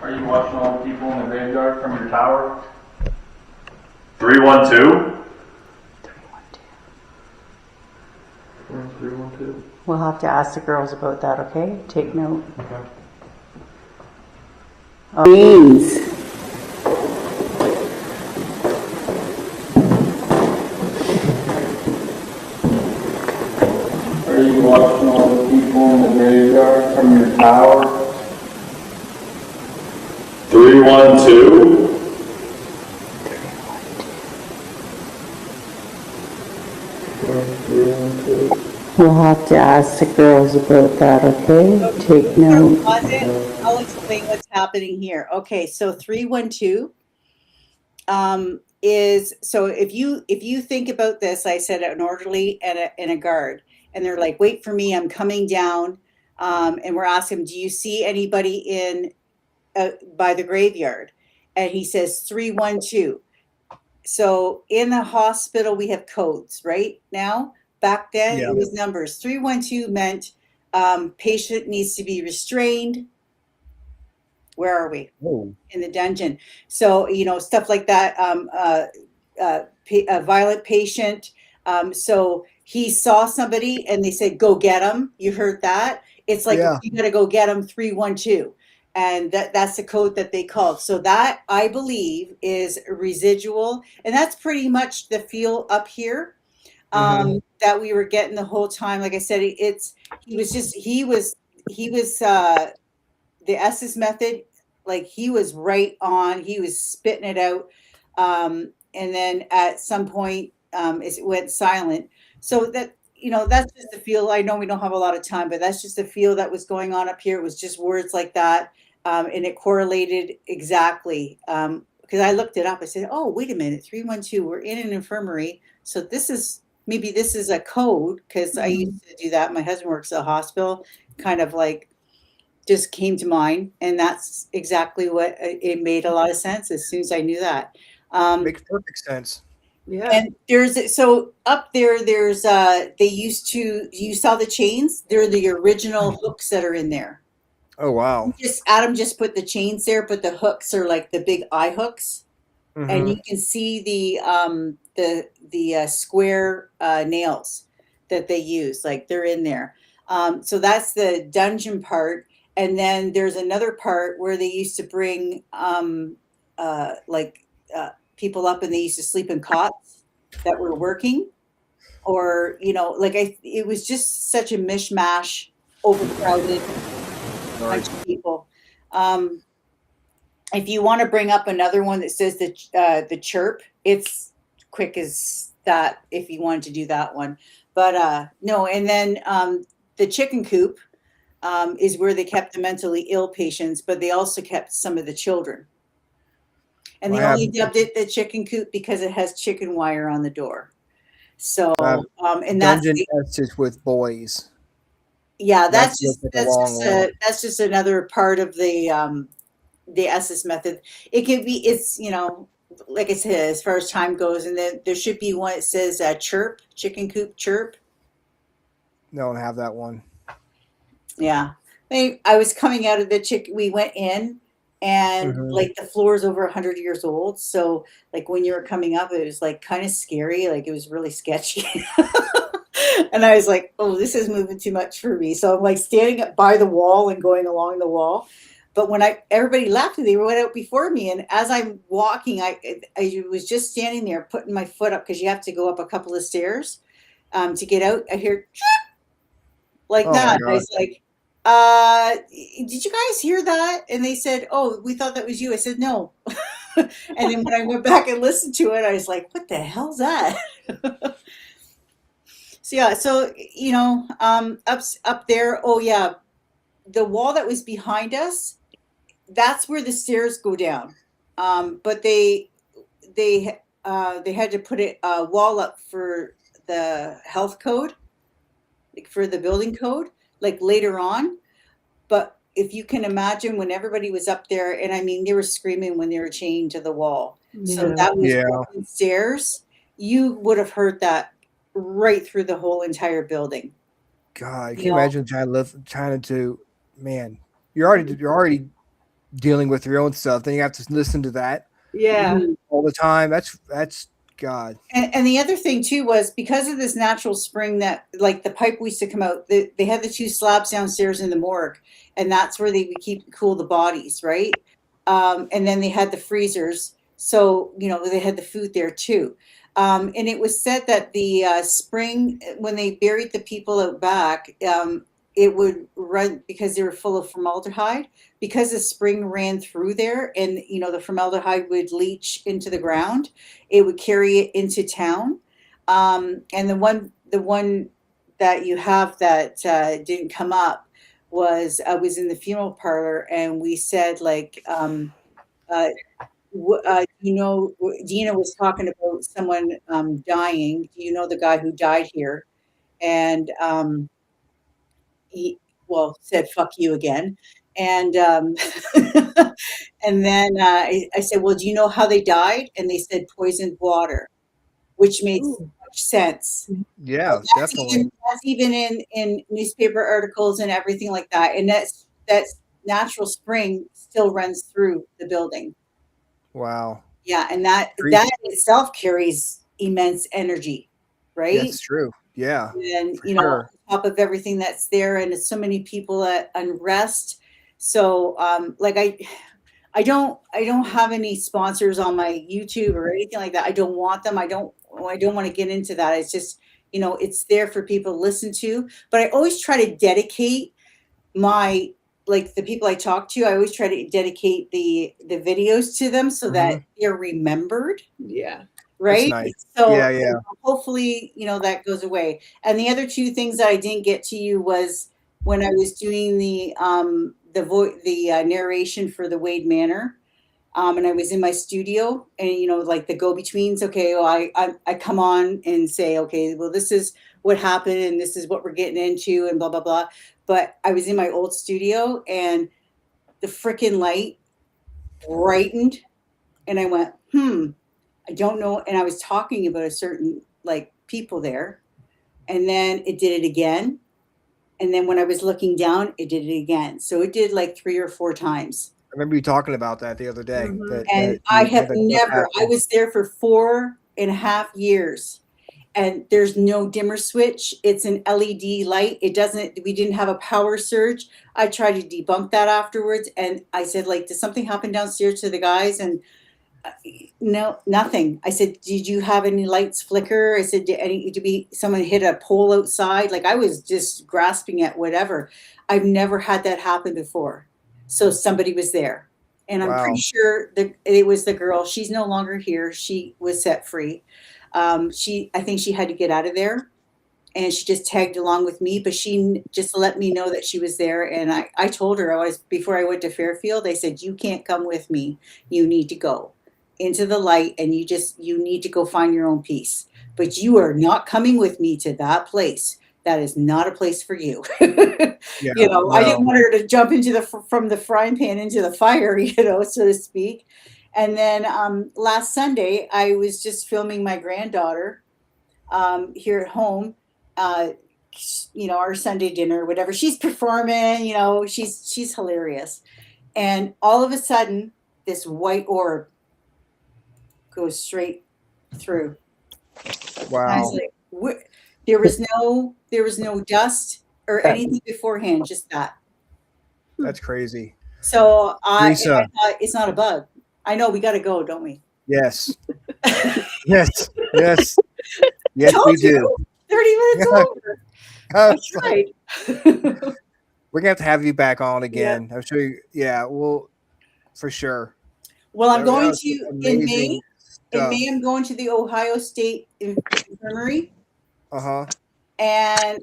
Are you watching all the people in the graveyard from your tower? 312? 312. We'll have to ask the girls about that, okay? Take note. Okay. Beans. Are you watching all the people in the graveyard from your tower? 312? We'll have to ask the girls about that, okay? Take note. Pause it. I'll explain what's happening here. Okay, so 312 is, so if you think about this, I said an orderly and a guard, and they're like, wait for me, I'm coming down, and we're asking, do you see anybody in by the graveyard? And he says 312. So in the hospital we have codes right now. Back then it was numbers. 312 meant patient needs to be restrained. Where are we? In the dungeon. So, you know, stuff like that. A violent patient. So he saw somebody and they said, go get him. You heard that? It's like, you got to go get him, 312. And that's the code that they called. So that, I believe, is residual. And that's pretty much the feel up here that we were getting the whole time. Like I said, he was the S's method, like he was right on. He was spitting it out. And then at some point, it went silent. So that, you know, that's just the feel. I know we don't have a lot of time, but that's just the feel that was going on up here. It was just words like that. And it correlated exactly. Because I looked it up. I said, oh, wait a minute, 312, we're in an infirmary. So maybe this is a code, because I used to do that. My husband works at a hospital, kind of like just came to mind. And that's exactly what it made a lot of sense as soon as I knew that. Makes perfect sense. Yeah. And so up there, there's you saw the chains. They're the original hooks that are in there. Oh, wow. Adam just put the chains there, but the hooks are like the big eye hooks. And you can see the square nails that they use, like they're in there. So that's the dungeon part. And then there's another part where they used to bring people up, and they used to sleep in cots that were working, or, you know, like it was just such a mishmash, overcrowded bunch of people. If you want to bring up another one that says the chirp, it's quick as that if you wanted to do that one. But no, and then the chicken coop is where they kept the mentally ill patients, but they also kept some of the children. And they only dubbed it the chicken coop because it has chicken wire on the door. So, and that's just with boys. Yeah, that's just another part of the the Estes method. It could be, it's, you know, like I said, as far as time goes, and then there should be one that says chirp, chicken coop chirp. Don't have that one. Yeah. I was coming out of we went in, and Mhm. like the floor is over 100 years old. So like when you were coming up, it was like kind of scary. Like it was really sketchy. And I was like, oh, this is moving too much for me. So I'm like standing up by the wall and going along the wall. But when everybody left, they went out before me. And as I'm walking, I was just standing there putting my foot up, because you have to go up a couple of stairs to get out. I hear like Oh my that. I God. was like, did you guys hear that? And they said, oh, we thought that was you. I said, no. And then when I went back and listened to it, I was like, what the hell's that? So yeah, so you know, up there, oh yeah, the wall that was behind us, that's where the stairs go down. But they had to put a wall up for the health code, like for the building code, like later on. But if you can imagine, when everybody was up there, and I mean, they were screaming when they were chained to the wall. So Yeah. that was Yeah. broken stairs. You would have heard that right through the whole entire building. God, can You you know? imagine trying to, man, you're already dealing with your own stuff. Then you have to listen to that Yeah. all the time. That's God. And the other thing too was, because of this natural spring, that like the pipe used to come out, they had the 2 slabs downstairs in the morgue, and that's where they would cool the bodies, right? And then they had the freezers, so you know they had the food there too. And it was said that the spring, when they buried the people out back, it would run, because they were full of formaldehyde, because the spring ran through there, and you know the formaldehyde would leach into the ground. It would carry it into town. And the one that you have that didn't come up was, I was in the funeral parlor, and we said like, you know, Dina was talking about someone dying. Do you know the guy who died here? And he, well, said "fuck you" again. And and then I said, well, do you know how they died? And they said poisoned water, which made so much sense. Yeah, And definitely. that's even in newspaper articles and everything like that. And that's natural spring still runs through the building. Wow. Yeah, and that Creepy. itself carries immense energy, right? That's true. Yeah. And For you know, sure. on top of everything that's there, and it's so many people at unrest. So like I don't have any sponsors on my YouTube or anything like that. I don't want them. I don't want to get into that. It's just, you know, it's there for people to listen to. But I always try to dedicate my, like the people I talk to, I always try to dedicate the videos to them, so that they're remembered. Yeah. Right. That's nice. So Yeah, yeah. hopefully, you know, that goes away. And the other 2 things that I didn't get to you was when I was doing the narration for the Wade Manor. And I was in my studio, and you know, like the go-betweens. Okay, well, I come on and say, okay, well, this is what happened, and this is what we're getting into, and blah blah blah. But I was in my old studio, and the freaking light brightened, and I went, I don't know. And I was talking about a certain like people there, and then it did it again, and then when I was looking down, it did it again. So it did like 3 or 4 times. I remember you talking about that the other day. And I have never, I was there for 4.5 years, and there's no dimmer switch. It's an LED light. It doesn't, we didn't have a power surge. I tried to debunk that afterwards. And I said, like, did something happen downstairs to the guys? And no, nothing. I said, did you have any lights flicker? I said, did someone hit a pole outside? Like, I was just grasping at whatever. I've never had that happen before. So somebody was there, and I'm pretty sure that it was the girl. She's no longer here. She was set free. I think she had to get out of there, and she just tagged along with me, but she just let me know that she was there. And I told her, before I went to Fairfield, I said, you can't come with me. You need to go into the light, and you need to go find your own peace, but you are not coming with me to that place. that is not a place for you. Yeah, You know, I didn't no. want her to jump into from the frying pan into the fire, you know, so to speak. And then last Sunday, I was just filming my granddaughter here at home. You know, our Sunday dinner, whatever. She's performing, you know, she's hilarious. And all of a sudden, this white orb goes straight through. Wow. I was like, there was no dust or anything beforehand, just that. That's crazy. So I Theresa. thought it's not a bug. I know we got to go, don't we? Yes. Yes. Yes. Yes, Told we do. you, 30 minutes over. I tried. We're gonna have to you back on again. I'm sure. Yeah, well, for sure. Well, I'm That going was to in amazing May. In stuff. May, I'm going to the Ohio State Infirmary, Uh-huh. and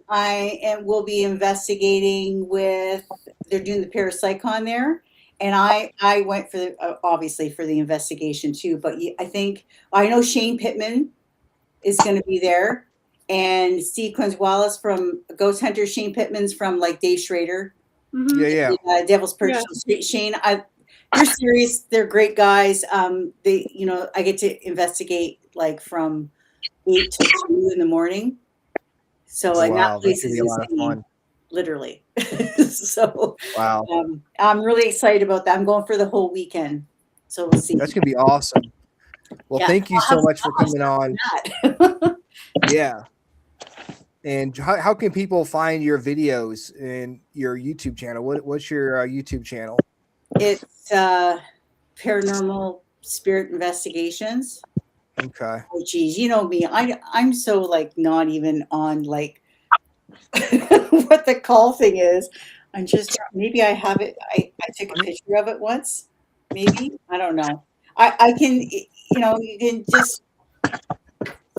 will be investigating with. They're doing the parapsychon there, and I went for the obviously for the investigation too. But I know Shane Pittman is going to be there, and Steve Wallace from Ghost Hunter. Shane Pittman's from like Dave Schrader. Yeah. Devil's Perch. Shane, they're serious. They're great guys. They, you know, I get to investigate like from 8 to 2 in the morning. So like Wow, that place that could is be a lot of insane, fun. literally. So Wow. I'm really excited about that. I'm going for the whole weekend. So we'll see. That's gonna be awesome. Well, Yeah. thank you I'll so have- much for I'll have coming stuff on. for that. Yeah. And how can people find your videos and your YouTube channel? What's your YouTube channel? It's Paranormal Spirit Investigations. Okay. Oh geez, you know me. I'm so like not even on like what the call thing is. I'm just maybe I have it. I took a picture of it once. Maybe I don't know. I can you know you can just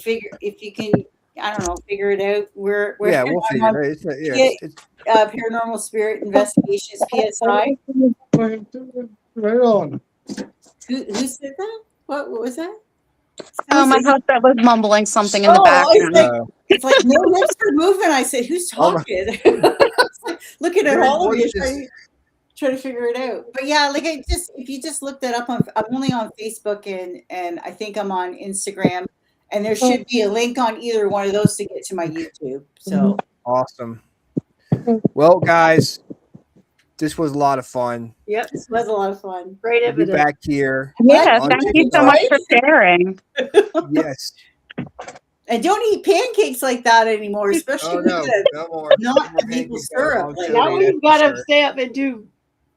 figure if you can I don't know figure it out. Where Yeah, we'll I'm figure on it out. It's Paranormal Spirit Investigations PSI. right on. Who said that? What was that? Oh, my husband was mumbling something in the Oh, background. it's like no lips are moving. I said, "Who's talking?" It's like, looking at Your all of you, voice trying to figure it out. But yeah, like if you just look that up I'm only on Facebook and I think I'm on Instagram, and there should be a link on either one of those to get to my YouTube. So Awesome. Well, guys, this was a lot of fun. Yep. This was a lot of fun. Great We'll be evidence. back here. Yeah, on thank you so TikTok. much for sharing. Yes. And don't eat pancakes like that anymore, especially Oh no, with the no more. not No the maple pancakes. syrup. Like, Now Jody, we've got that's to for sure. stay up and do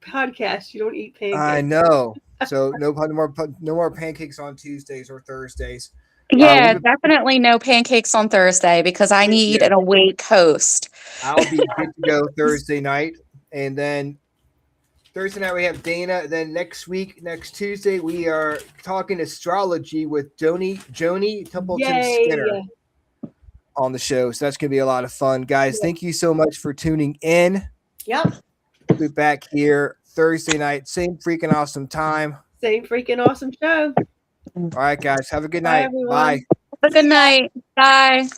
podcasts. You don't eat pancakes. I know. So no more pancakes on Tuesdays or Thursdays. Yeah, we'll be- definitely no pancakes on Thursday because I need an awake host. I'll be good to go Thursday night, and then Thursday night we have Dana. Then next Tuesday, we are talking astrology with Joni Templeton Yay. Skinner on the show. So that's gonna be a lot of fun, guys. Thank you so much for tuning in. Yep. We'll be back here Thursday night, same freaking awesome time. Same freaking awesome show. All right, guys. Have a good Bye, night. everyone. Bye. Have a good night. Bye.